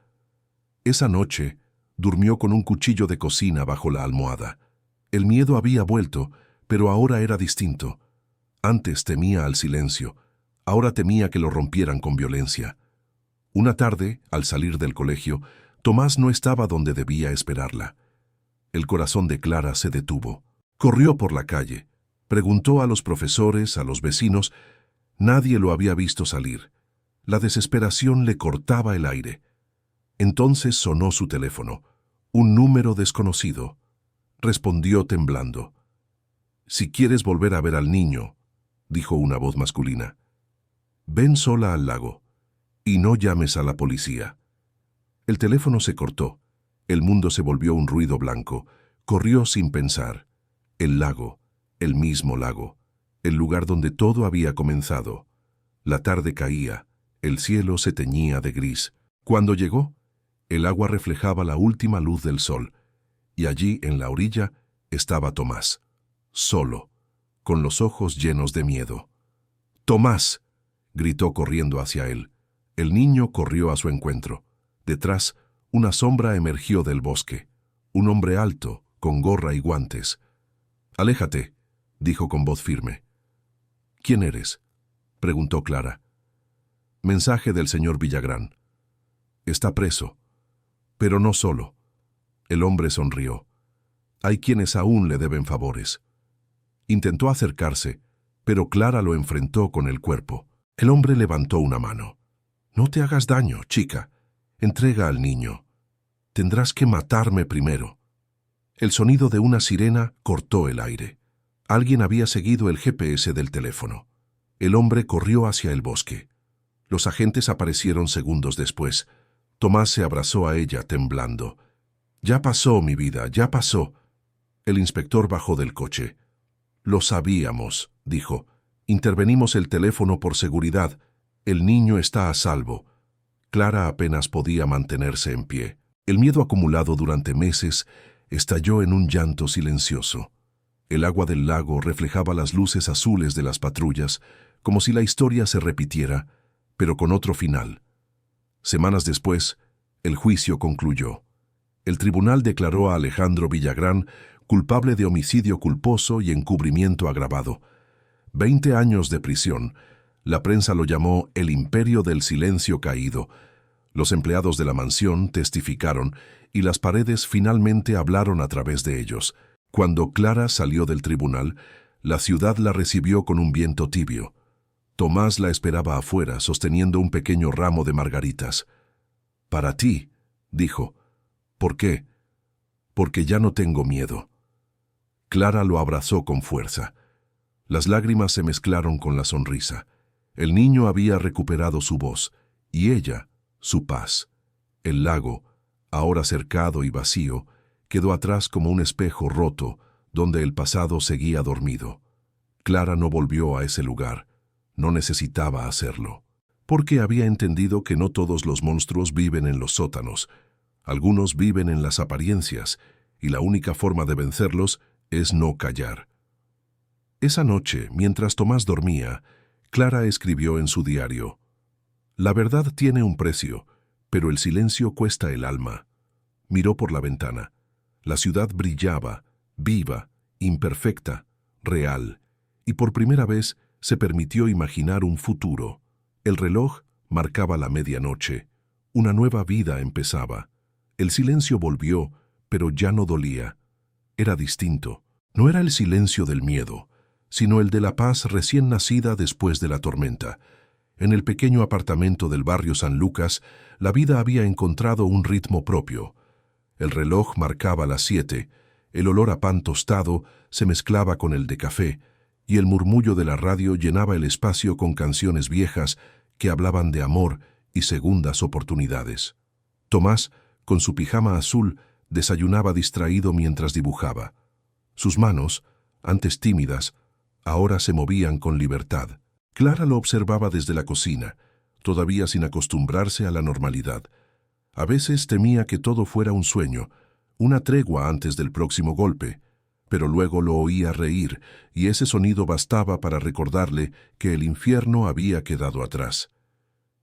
Esa noche, durmió con un cuchillo de cocina bajo la almohada. El miedo había vuelto, pero ahora era distinto. Antes temía al silencio, ahora temía que lo rompieran con violencia. Una tarde, al salir del colegio, Tomás no estaba donde debía esperarla. El corazón de Clara se detuvo. Corrió por la calle. Preguntó a los profesores, a los vecinos. Nadie lo había visto salir. La desesperación le cortaba el aire. Entonces sonó su teléfono. Un número desconocido. Respondió temblando. «Si quieres volver a ver al niño», dijo una voz masculina, «ven sola al lago y no llames a la policía». El teléfono se cortó. El mundo se volvió un ruido blanco. Corrió sin pensar. El lago, el mismo lago, el lugar donde todo había comenzado. La tarde caía, el cielo se teñía de gris. Cuando llegó, el agua reflejaba la última luz del sol, y allí, en la orilla, estaba Tomás, solo, con los ojos llenos de miedo. «Tomás», gritó corriendo hacia él. El niño corrió a su encuentro. Detrás, una sombra emergió del bosque. Un hombre alto, con gorra y guantes. «Aléjate», dijo con voz firme. «¿Quién eres?», preguntó Clara. «Mensaje del señor Villagrán. Está preso. Pero no solo». El hombre sonrió. «Hay quienes aún le deben favores». Intentó acercarse, pero Clara lo enfrentó con el cuerpo. El hombre levantó una mano. «No te hagas daño, chica. Entrega al niño. Tendrás que matarme primero». El sonido de una sirena cortó el aire. Alguien había seguido el GPS del teléfono. El hombre corrió hacia el bosque. Los agentes aparecieron segundos después. Tomás se abrazó a ella, temblando. «Ya pasó, mi vida, ya pasó». El inspector bajó del coche. «Lo sabíamos», dijo. «Intervenimos el teléfono por seguridad. El niño está a salvo». Clara apenas podía mantenerse en pie. El miedo acumulado durante meses estalló en un llanto silencioso. El agua del lago reflejaba las luces azules de las patrullas, como si la historia se repitiera, pero con otro final. Semanas después, el juicio concluyó. El tribunal declaró a Alejandro Villagrán culpable de homicidio culposo y encubrimiento agravado. 20 años de prisión. La prensa lo llamó el imperio del silencio caído. Los empleados de la mansión testificaron y las paredes finalmente hablaron a través de ellos. Cuando Clara salió del tribunal, la ciudad la recibió con un viento tibio. Tomás la esperaba afuera, sosteniendo un pequeño ramo de margaritas. «Para ti», dijo. «¿Por qué?» «Porque ya no tengo miedo». Clara lo abrazó con fuerza. Las lágrimas se mezclaron con la sonrisa. El niño había recuperado su voz, y ella, su paz. El lago, ahora cercado y vacío, quedó atrás como un espejo roto, donde el pasado seguía dormido. Clara no volvió a ese lugar. No necesitaba hacerlo. Porque había entendido que no todos los monstruos viven en los sótanos. Algunos viven en las apariencias, y la única forma de vencerlos es no callar. Esa noche, mientras Tomás dormía, Clara escribió en su diario: «La verdad tiene un precio, pero el silencio cuesta el alma». Miró por la ventana. La ciudad brillaba, viva, imperfecta, real, y por primera vez se permitió imaginar un futuro. El reloj marcaba la medianoche. Una nueva vida empezaba. El silencio volvió, pero ya no dolía. Era distinto. No era el silencio del miedo, sino el de la paz recién nacida después de la tormenta. En el pequeño apartamento del barrio San Lucas, la vida había encontrado un ritmo propio. El reloj marcaba las 7, el olor a pan tostado se mezclaba con el de café, y el murmullo de la radio llenaba el espacio con canciones viejas que hablaban de amor y segundas oportunidades. Tomás, con su pijama azul, desayunaba distraído mientras dibujaba. Sus manos, antes tímidas, ahora se movían con libertad. Clara lo observaba desde la cocina, todavía sin acostumbrarse a la normalidad. A veces temía que todo fuera un sueño, una tregua antes del próximo golpe, pero luego lo oía reír, y ese sonido bastaba para recordarle que el infierno había quedado atrás.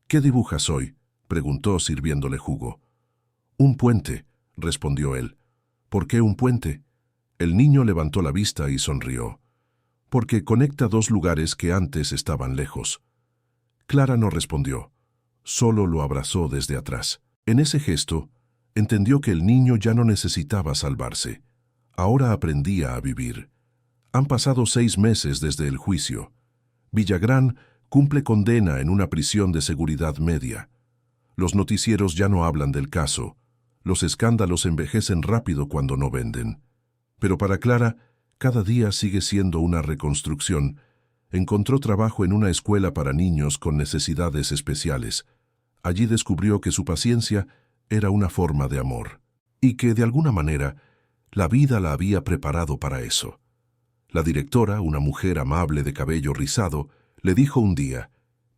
«¿Qué dibujas hoy?», preguntó sirviéndole jugo. «Un puente», respondió él. «¿Por qué un puente?». El niño levantó la vista y sonrió. «Porque conecta dos lugares que antes estaban lejos». Clara no respondió, solo lo abrazó desde atrás. En ese gesto, entendió que el niño ya no necesitaba salvarse. Ahora aprendía a vivir. Han pasado 6 meses desde el juicio. Villagrán cumple condena en una prisión de seguridad media. Los noticieros ya no hablan del caso. Los escándalos envejecen rápido cuando no venden. Pero para Clara, cada día sigue siendo una reconstrucción. Encontró trabajo en una escuela para niños con necesidades especiales. Allí descubrió que su paciencia era una forma de amor, y que, de alguna manera, la vida la había preparado para eso. La directora, una mujer amable de cabello rizado, le dijo un día: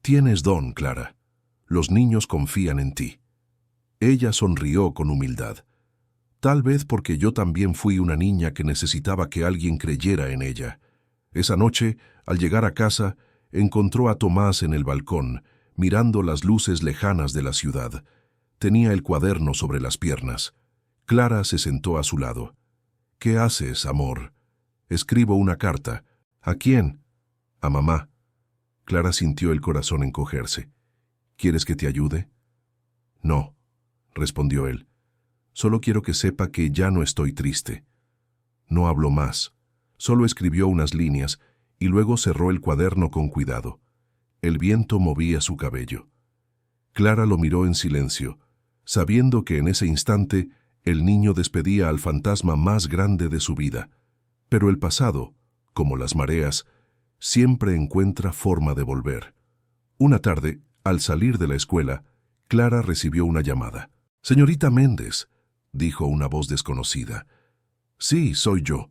«Tienes don, Clara. Los niños confían en ti». Ella sonrió con humildad. Tal vez porque yo también fui una niña que necesitaba que alguien creyera en ella. Esa noche, al llegar a casa, encontró a Tomás en el balcón, mirando las luces lejanas de la ciudad. Tenía el cuaderno sobre las piernas. Clara se sentó a su lado. «¿Qué haces, amor?» «Escribo una carta». «¿A quién?» «A mamá». Clara sintió el corazón encogerse. «¿Quieres que te ayude?» «No», respondió él. «Solo quiero que sepa que ya no estoy triste». No habló más. Solo escribió unas líneas y luego cerró el cuaderno con cuidado. El viento movía su cabello. Clara lo miró en silencio, sabiendo que en ese instante el niño despedía al fantasma más grande de su vida. Pero el pasado, como las mareas, siempre encuentra forma de volver. Una tarde, al salir de la escuela, Clara recibió una llamada. «Señorita Méndez», dijo una voz desconocida. «Sí, soy yo.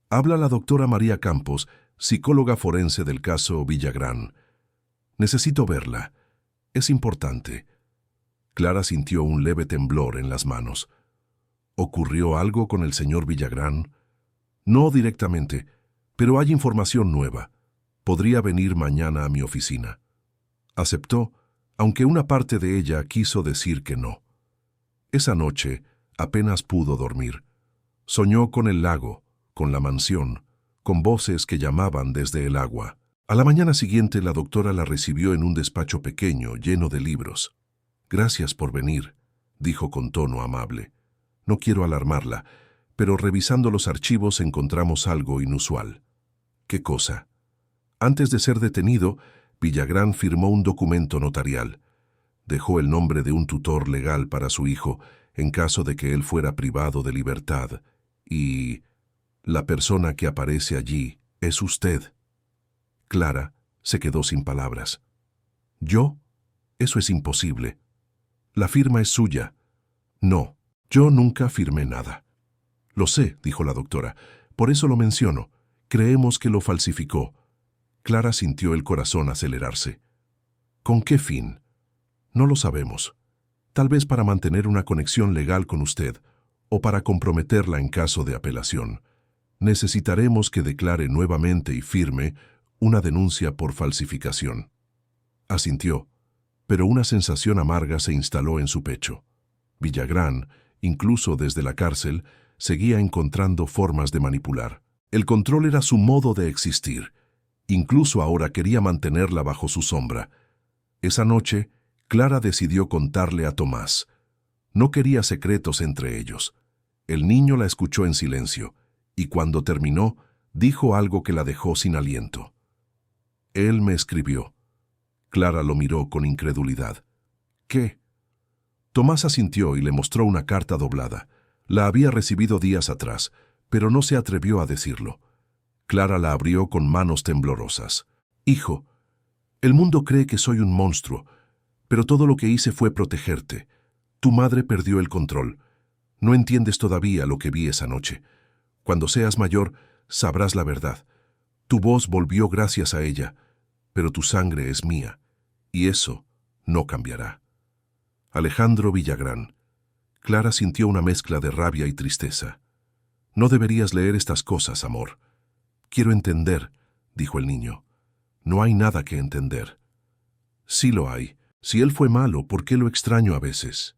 Habla la doctora María Campos, psicóloga forense del caso Villagrán. Necesito verla. Es importante». Clara sintió un leve temblor en las manos. ¿Ocurrió algo con el señor Villagrán? No directamente, pero hay información nueva. Podría venir mañana a mi oficina. Aceptó, aunque una parte de ella quiso decir que no. Esa noche apenas pudo dormir. Soñó con el lago, con la mansión, con voces que llamaban desde el agua. A la mañana siguiente la doctora la recibió en un despacho pequeño, lleno de libros. «Gracias por venir», dijo con tono amable. «No quiero alarmarla, pero revisando los archivos encontramos algo inusual». «¿Qué cosa?» Antes de ser detenido, Villagrán firmó un documento notarial. Dejó el nombre de un tutor legal para su hijo en caso de que él fuera privado de libertad. Y la persona que aparece allí es usted. Clara se quedó sin palabras. ¿Yo? Eso es imposible. La firma es suya. No, yo nunca firmé nada. Lo sé, dijo la doctora. Por eso lo menciono. Creemos que lo falsificó. Clara sintió el corazón acelerarse. ¿Con qué fin? No lo sabemos. Tal vez para mantener una conexión legal con usted o para comprometerla en caso de apelación. Necesitaremos que declare nuevamente y firme una denuncia por falsificación. Asintió, pero una sensación amarga se instaló en su pecho. Villagrán, incluso desde la cárcel, seguía encontrando formas de manipular. El control era su modo de existir. Incluso ahora quería mantenerla bajo su sombra. Esa noche, Clara decidió contarle a Tomás. No quería secretos entre ellos. El niño la escuchó en silencio, y cuando terminó, dijo algo que la dejó sin aliento. «Él me escribió». Clara lo miró con incredulidad. «¿Qué?» Tomás asintió y le mostró una carta doblada. La había recibido días atrás, pero no se atrevió a decirlo. Clara la abrió con manos temblorosas. «Hijo, el mundo cree que soy un monstruo, pero todo lo que hice fue protegerte. Tu madre perdió el control. No entiendes todavía lo que vi esa noche. Cuando seas mayor, sabrás la verdad. Tu voz volvió gracias a ella, pero tu sangre es mía, y eso no cambiará». Alejandro Villagrán. Clara sintió una mezcla de rabia y tristeza. «No deberías leer estas cosas, amor». «Quiero entender», dijo el niño. «No hay nada que entender». «Sí lo hay. Si él fue malo, ¿por qué lo extraño a veces?»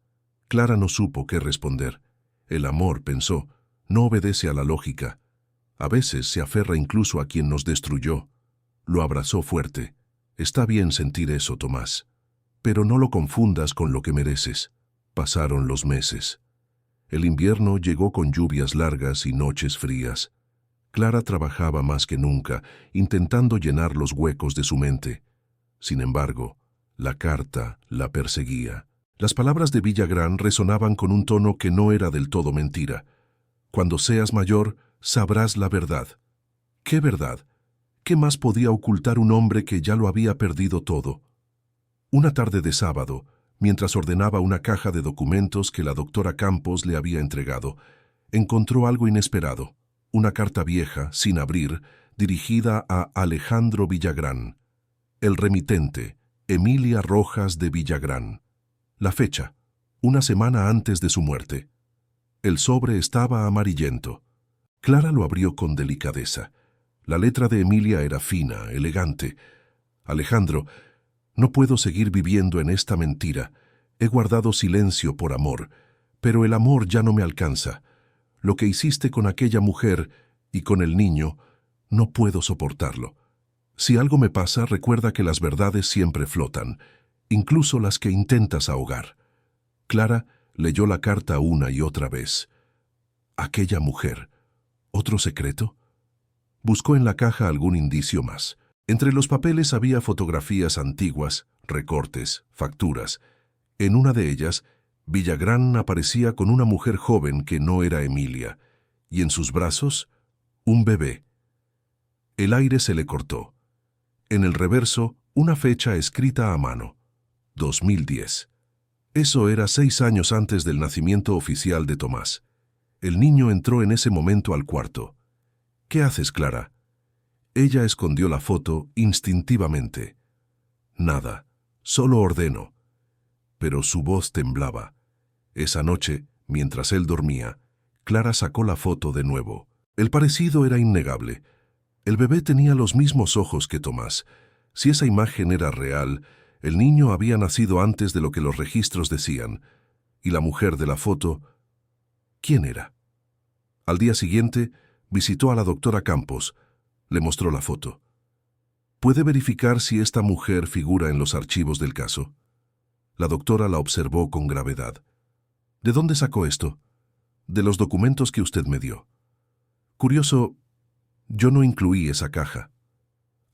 Clara no supo qué responder. El amor, pensó, no obedece a la lógica. A veces se aferra incluso a quien nos destruyó. Lo abrazó fuerte. «Está bien sentir eso, Tomás. Pero no lo confundas con lo que mereces». Pasaron los meses. El invierno llegó con lluvias largas y noches frías. Clara trabajaba más que nunca, intentando llenar los huecos de su mente. Sin embargo, la carta la perseguía. Las palabras de Villagrán resonaban con un tono que no era del todo mentira. «Cuando seas mayor, sabrás la verdad». ¿Qué verdad? ¿Qué más podía ocultar un hombre que ya lo había perdido todo? Una tarde de sábado, mientras ordenaba una caja de documentos que la doctora Campos le había entregado, encontró algo inesperado. Una carta vieja, sin abrir, dirigida a Alejandro Villagrán. El remitente, Emilia Rojas de Villagrán. La fecha, una semana antes de su muerte. El sobre estaba amarillento. Clara lo abrió con delicadeza. La letra de Emilia era fina, elegante. Alejandro, no puedo seguir viviendo en esta mentira. He guardado silencio por amor, pero el amor ya no me alcanza. Lo que hiciste con aquella mujer y con el niño, no puedo soportarlo. Si algo me pasa, recuerda que las verdades siempre flotan, incluso las que intentas ahogar. Clara leyó la carta una y otra vez. Aquella mujer. ¿Otro secreto? Buscó en la caja algún indicio más. Entre los papeles había fotografías antiguas, recortes, facturas. En una de ellas, Villagrán aparecía con una mujer joven que no era Emilia, y en sus brazos, un bebé. El aire se le cortó. En el reverso, una fecha escrita a mano. 2010. Eso era 6 años antes del nacimiento oficial de Tomás. El niño entró en ese momento al cuarto. ¿Qué haces, Clara? Ella escondió la foto instintivamente. Nada, solo ordeno. Pero su voz temblaba. Esa noche, mientras él dormía, Clara sacó la foto de nuevo. El parecido era innegable. El bebé tenía los mismos ojos que Tomás. Si esa imagen era real, el niño había nacido antes de lo que los registros decían. Y la mujer de la foto, ¿quién era? Al día siguiente, visitó a la doctora Campos. Le mostró la foto. ¿Puede verificar si esta mujer figura en los archivos del caso? La doctora la observó con gravedad. ¿De dónde sacó esto? De los documentos que usted me dio. Curioso, yo no incluí esa caja.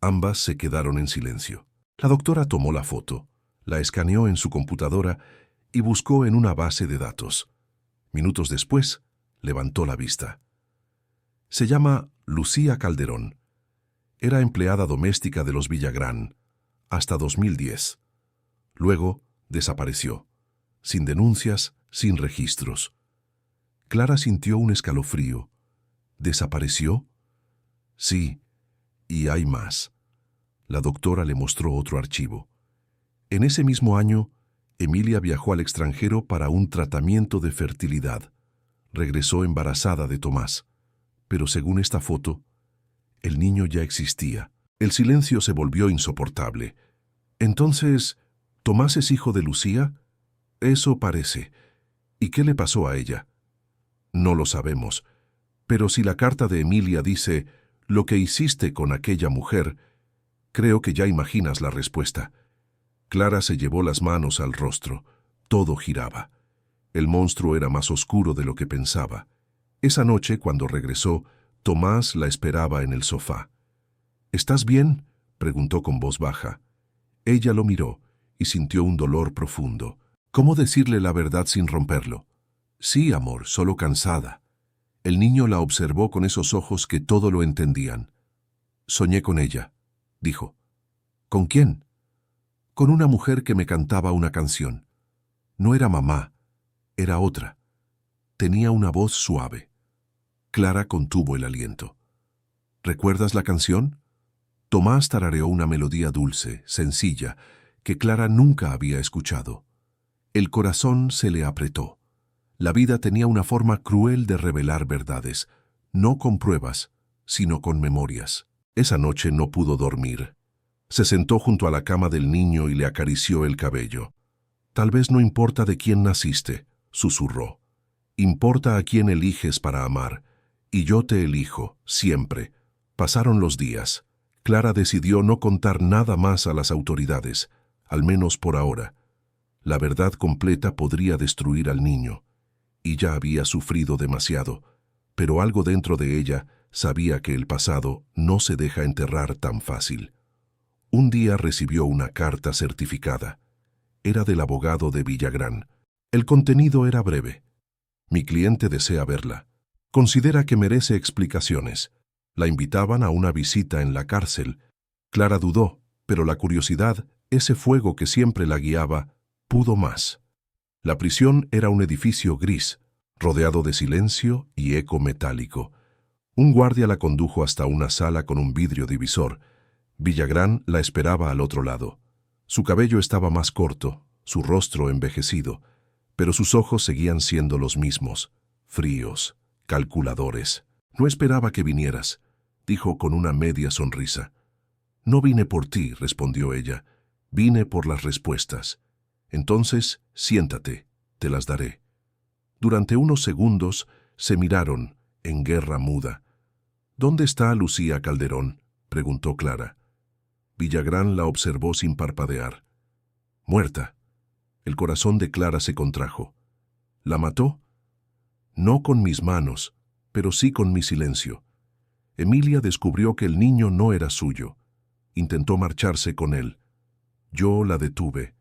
Ambas se quedaron en silencio. La doctora tomó la foto, la escaneó en su computadora y buscó en una base de datos. Minutos después, levantó la vista. Se llama Lucía Calderón. Era empleada doméstica de los Villagrán, hasta 2010. Luego, desapareció, sin denuncias, sin registros. Clara sintió un escalofrío. ¿Desapareció? Sí, y hay más. La doctora le mostró otro archivo. En ese mismo año, Emilia viajó al extranjero para un tratamiento de fertilidad. Regresó embarazada de Tomás. Pero según esta foto, el niño ya existía. El silencio se volvió insoportable. Entonces, ¿Tomás es hijo de Lucía? Eso parece. ¿Y qué le pasó a ella? No lo sabemos. Pero si la carta de Emilia dice lo que hiciste con aquella mujer, creo que ya imaginas la respuesta. Clara se llevó las manos al rostro. Todo giraba. El monstruo era más oscuro de lo que pensaba. Esa noche, cuando regresó, Tomás la esperaba en el sofá. ¿Estás bien?, preguntó con voz baja. Ella lo miró y sintió un dolor profundo. ¿Cómo decirle la verdad sin romperlo? Sí, amor, solo cansada. El niño la observó con esos ojos que todo lo entendían. Soñé con ella, dijo. ¿Con quién? Con una mujer que me cantaba una canción. No era mamá, era otra. Tenía una voz suave. Clara contuvo el aliento. ¿Recuerdas la canción? Tomás tarareó una melodía dulce, sencilla, que Clara nunca había escuchado. El corazón se le apretó. La vida tenía una forma cruel de revelar verdades, no con pruebas, sino con memorias. Esa noche no pudo dormir. Se sentó junto a la cama del niño y le acarició el cabello. Tal vez no importa de quién naciste, susurró. Importa a quién eliges para amar, y yo te elijo, siempre. Pasaron los días. Clara decidió no contar nada más a las autoridades, al menos por ahora. La verdad completa podría destruir al niño. Y ya había sufrido demasiado, pero algo dentro de ella sabía que el pasado no se deja enterrar tan fácil. Un día recibió una carta certificada. Era del abogado de Villagrán. El contenido era breve. Mi cliente desea verla. Considera que merece explicaciones. La invitaban a una visita en la cárcel. Clara dudó, pero la curiosidad, ese fuego que siempre la guiaba, pudo más. La prisión era un edificio gris, rodeado de silencio y eco metálico. Un guardia la condujo hasta una sala con un vidrio divisor. Villagrán la esperaba al otro lado. Su cabello estaba más corto, su rostro envejecido, pero sus ojos seguían siendo los mismos, fríos, calculadores. No esperaba que vinieras, dijo con una media sonrisa. No vine por ti, respondió ella. Vine por las respuestas. Entonces, siéntate, te las daré. Durante unos segundos se miraron, en guerra muda. ¿Dónde está Lucía Calderón?, preguntó Clara. Villagrán la observó sin parpadear. Muerta. El corazón de Clara se contrajo. ¿La mató? No con mis manos, pero sí con mi silencio. Emilia descubrió que el niño no era suyo. Intentó marcharse con él. Yo la detuve.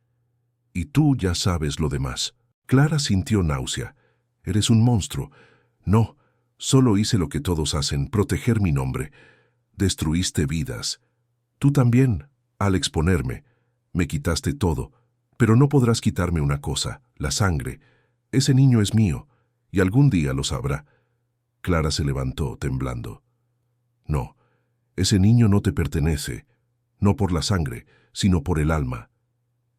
Y tú ya sabes lo demás. Clara sintió náusea. Eres un monstruo. No, solo hice lo que todos hacen, proteger mi nombre. Destruiste vidas. Tú también, al exponerme. Me quitaste todo. Pero no podrás quitarme una cosa, la sangre. Ese niño es mío, y algún día lo sabrá. Clara se levantó, temblando. No, ese niño no te pertenece, no por la sangre, sino por el alma.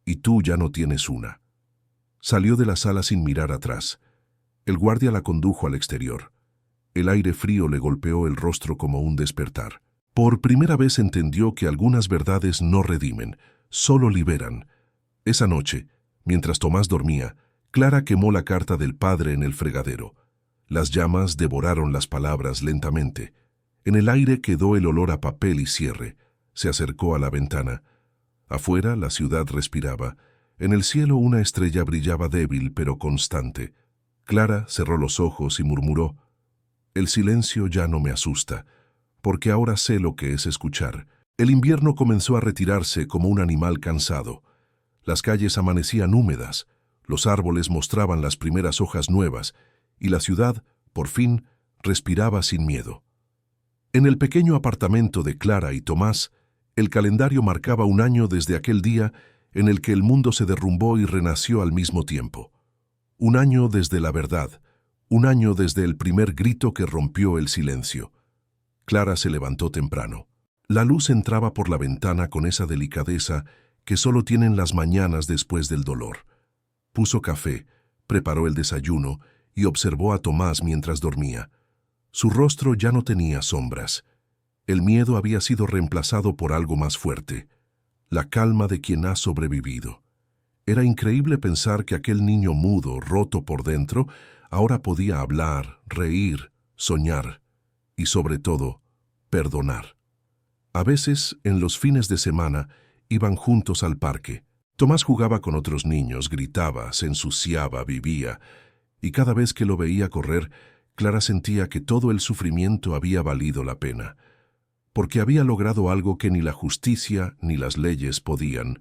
Y tú ya no tienes una. Salió de la sala sin mirar atrás. El guardia la condujo al exterior. El aire frío le golpeó el rostro como un despertar. Por primera vez entendió que algunas verdades no redimen, solo liberan. Esa noche, mientras Tomás dormía, Clara quemó la carta del padre en el fregadero. Las llamas devoraron las palabras lentamente. En el aire quedó el olor a papel y cierre. Se acercó a la ventana. Afuera la ciudad respiraba. En el cielo una estrella brillaba débil pero constante. Clara cerró los ojos y murmuró: «El silencio ya no me asusta, porque ahora sé lo que es escuchar». El invierno comenzó a retirarse como un animal cansado. Las calles amanecían húmedas, los árboles mostraban las primeras hojas nuevas, y la ciudad, por fin, respiraba sin miedo. En el pequeño apartamento de Clara y Tomás, el calendario marcaba un año desde aquel día en el que el mundo se derrumbó y renació al mismo tiempo. Un año desde la verdad, un año desde el primer grito que rompió el silencio. Clara se levantó temprano. La luz entraba por la ventana con esa delicadeza que solo tienen las mañanas después del dolor. Puso café, preparó el desayuno y observó a Tomás mientras dormía. Su rostro ya no tenía sombras. El miedo había sido reemplazado por algo más fuerte, la calma de quien ha sobrevivido. Era increíble pensar que aquel niño mudo, roto por dentro, ahora podía hablar, reír, soñar y, sobre todo, perdonar. A veces, en los fines de semana, iban juntos al parque. Tomás jugaba con otros niños, gritaba, se ensuciaba, vivía, y cada vez que lo veía correr, Clara sentía que todo el sufrimiento había valido la pena, porque había logrado algo que ni la justicia ni las leyes podían: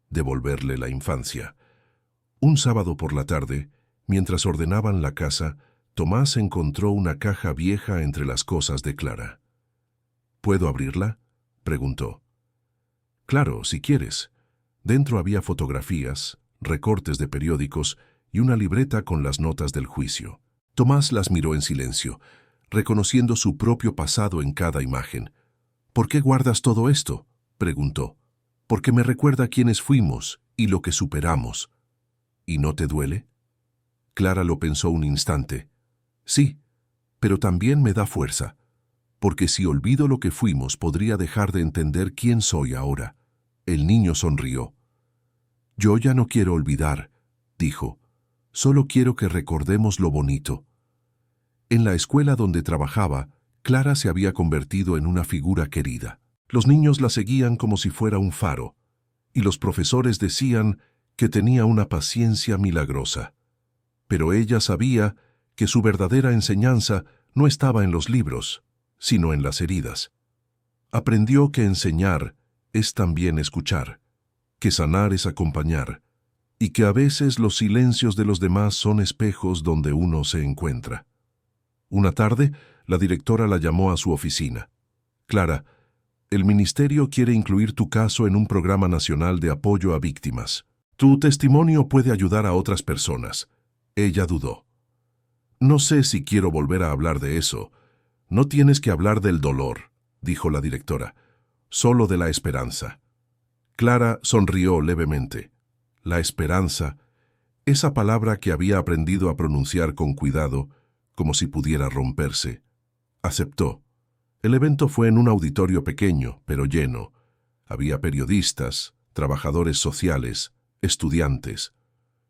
devolverle la infancia. Un sábado por la tarde, mientras ordenaban la casa, Tomás encontró una caja vieja entre las cosas de Clara. «¿Puedo abrirla?», preguntó. «Claro, si quieres». Dentro había fotografías, recortes de periódicos y una libreta con las notas del juicio. Tomás las miró en silencio, reconociendo su propio pasado en cada imagen. «¿Por qué guardas todo esto?», preguntó. «Porque me recuerda quiénes fuimos y lo que superamos». «¿Y no te duele?». Clara lo pensó un instante. «Sí, pero también me da fuerza, porque si olvido lo que fuimos podría dejar de entender quién soy ahora». El niño sonrió. «Yo ya no quiero olvidar», dijo. «Solo quiero que recordemos lo bonito». En la escuela donde trabajaba, Clara se había convertido en una figura querida. Los niños la seguían como si fuera un faro, y los profesores decían que tenía una paciencia milagrosa. Pero ella sabía que su verdadera enseñanza no estaba en los libros, sino en las heridas. Aprendió que enseñar es también escuchar, que sanar es acompañar, y que a veces los silencios de los demás son espejos donde uno se encuentra. Una tarde, la directora la llamó a su oficina. «Clara, el ministerio quiere incluir tu caso en un programa nacional de apoyo a víctimas. Tu testimonio puede ayudar a otras personas». Ella dudó. «No sé si quiero volver a hablar de eso». «No tienes que hablar del dolor», dijo la directora, «solo de la esperanza». Clara sonrió levemente. La esperanza, esa palabra que había aprendido a pronunciar con cuidado, como si pudiera romperse. Aceptó. El evento fue en un auditorio pequeño, pero lleno. Había periodistas, trabajadores sociales, estudiantes.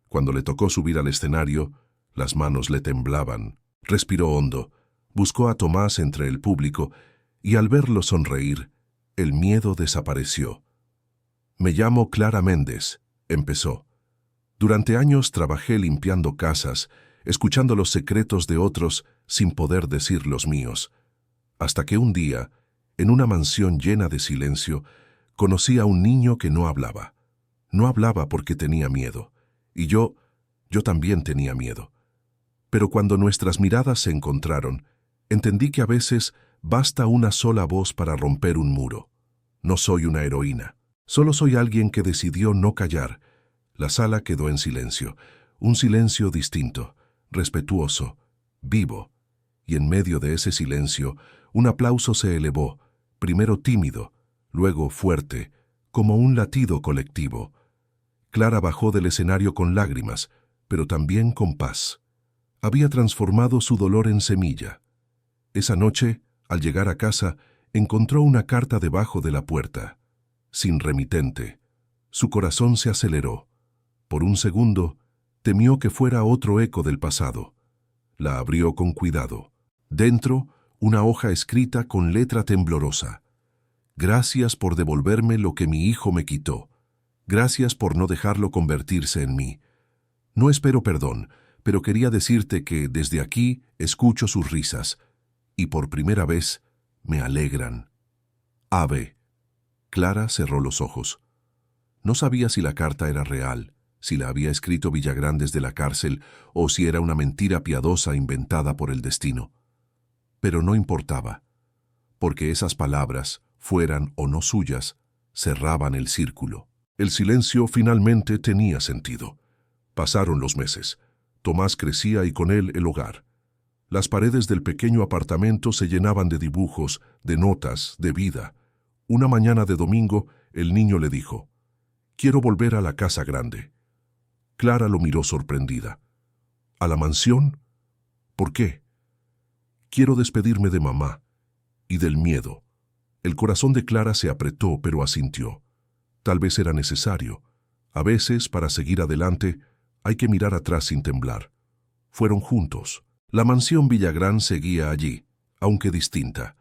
Cuando le tocó subir al escenario, las manos le temblaban. Respiró hondo, buscó a Tomás entre el público y al verlo sonreír, el miedo desapareció. «Me llamo Clara Méndez», empezó. «Durante años trabajé limpiando casas, escuchando los secretos de otros sin poder decir los míos. Hasta que un día, en una mansión llena de silencio, conocí a un niño que no hablaba. No hablaba porque tenía miedo. Y yo también tenía miedo. Pero cuando nuestras miradas se encontraron, entendí que a veces basta una sola voz para romper un muro. No soy una heroína. Solo soy alguien que decidió no callar. La sala quedó en silencio. Un silencio distinto, respetuoso, vivo. Y en medio de ese silencio, un aplauso se elevó, primero tímido, luego fuerte, como un latido colectivo. Clara bajó del escenario con lágrimas, pero también con paz. Había transformado su dolor en semilla. Esa noche, al llegar a casa, encontró una carta debajo de la puerta. Sin remitente. Su corazón se aceleró. Por un segundo, temió que fuera otro eco del pasado. La abrió con cuidado. Dentro, una hoja escrita con letra temblorosa. «Gracias por devolverme lo que mi hijo me quitó. Gracias por no dejarlo convertirse en mí. No espero perdón, pero quería decirte que desde aquí escucho sus risas y por primera vez me alegran. Ave». Clara cerró los ojos. No sabía si la carta era real, si la había escrito Villagrán desde la cárcel o si era una mentira piadosa inventada por el destino. Pero no importaba, porque esas palabras, fueran o no suyas, cerraban el círculo. El silencio finalmente tenía sentido. Pasaron los meses. Tomás crecía y con él el hogar. Las paredes del pequeño apartamento se llenaban de dibujos, de notas, de vida. Una mañana de domingo, el niño le dijo: «Quiero volver a la casa grande». Clara lo miró sorprendida. «¿A la mansión? ¿Por qué?» «Quiero despedirme de mamá y del miedo». El corazón de Clara se apretó, pero asintió. Tal vez era necesario. A veces, para seguir adelante, hay que mirar atrás sin temblar. Fueron juntos. La mansión Villagrán seguía allí, aunque distinta.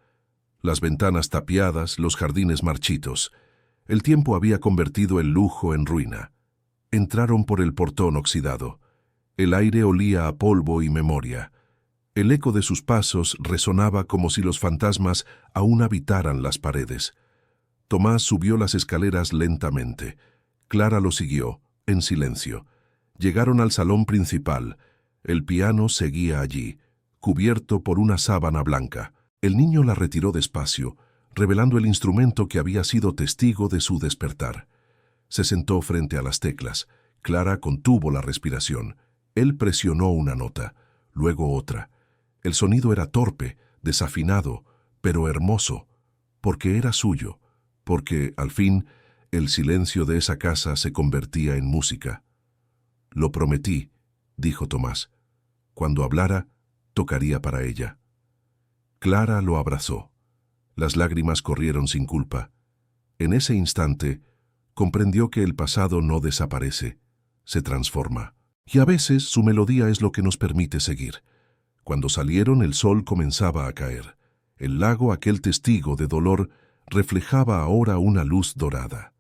Las ventanas tapiadas, los jardines marchitos. El tiempo había convertido el lujo en ruina. Entraron por el portón oxidado. El aire olía a polvo y memoria. El eco de sus pasos resonaba como si los fantasmas aún habitaran las paredes. Tomás subió las escaleras lentamente. Clara lo siguió, en silencio. Llegaron al salón principal. El piano seguía allí, cubierto por una sábana blanca. El niño la retiró despacio, revelando el instrumento que había sido testigo de su despertar. Se sentó frente a las teclas. Clara contuvo la respiración. Él presionó una nota, luego otra. El sonido era torpe, desafinado, pero hermoso, porque era suyo, porque, al fin, el silencio de esa casa se convertía en música. «Lo prometí», dijo Tomás. «Cuando hablara, tocaría para ella». Clara lo abrazó. Las lágrimas corrieron sin culpa. En ese instante, comprendió que el pasado no desaparece, se transforma. Y a veces su melodía es lo que nos permite seguir. Cuando salieron, el sol comenzaba a caer. El lago, aquel testigo de dolor, reflejaba ahora una luz dorada.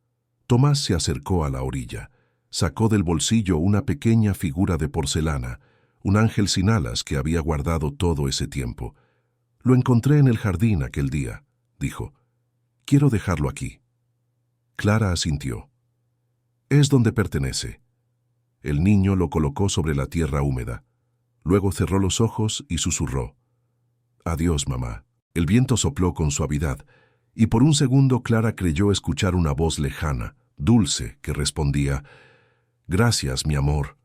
Tomás se acercó a la orilla. Sacó del bolsillo una pequeña figura de porcelana, un ángel sin alas que había guardado todo ese tiempo. «Lo encontré en el jardín aquel día», dijo. «Quiero dejarlo aquí». Clara asintió. «Es donde pertenece». El niño lo colocó sobre la tierra húmeda. Luego cerró los ojos y susurró: «Adiós, mamá». El viento sopló con suavidad, y por un segundo Clara creyó escuchar una voz lejana, dulce, que respondía: «Gracias, mi amor».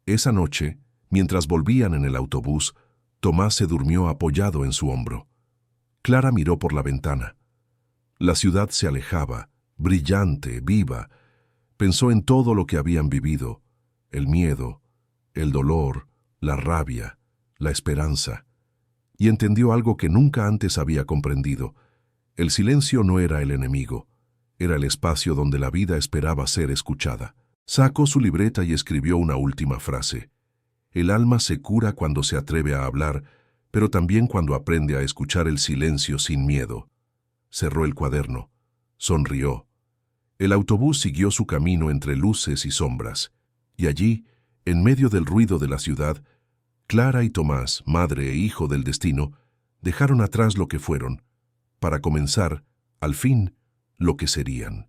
Esa noche, mientras volvían en el autobús, Tomás se durmió apoyado en su hombro. Clara miró por la ventana. La ciudad se alejaba, brillante, viva. Pensó en todo lo que habían vivido: el miedo, el dolor, la rabia, la esperanza. Y entendió algo que nunca antes había comprendido. El silencio no era el enemigo. Era el espacio donde la vida esperaba ser escuchada. Sacó su libreta y escribió una última frase. El alma se cura cuando se atreve a hablar, pero también cuando aprende a escuchar el silencio sin miedo. Cerró el cuaderno. Sonrió. El autobús siguió su camino entre luces y sombras. Y allí, en medio del ruido de la ciudad, Clara y Tomás, madre e hijo del destino, dejaron atrás lo que fueron, para comenzar, al fin, lo que serían.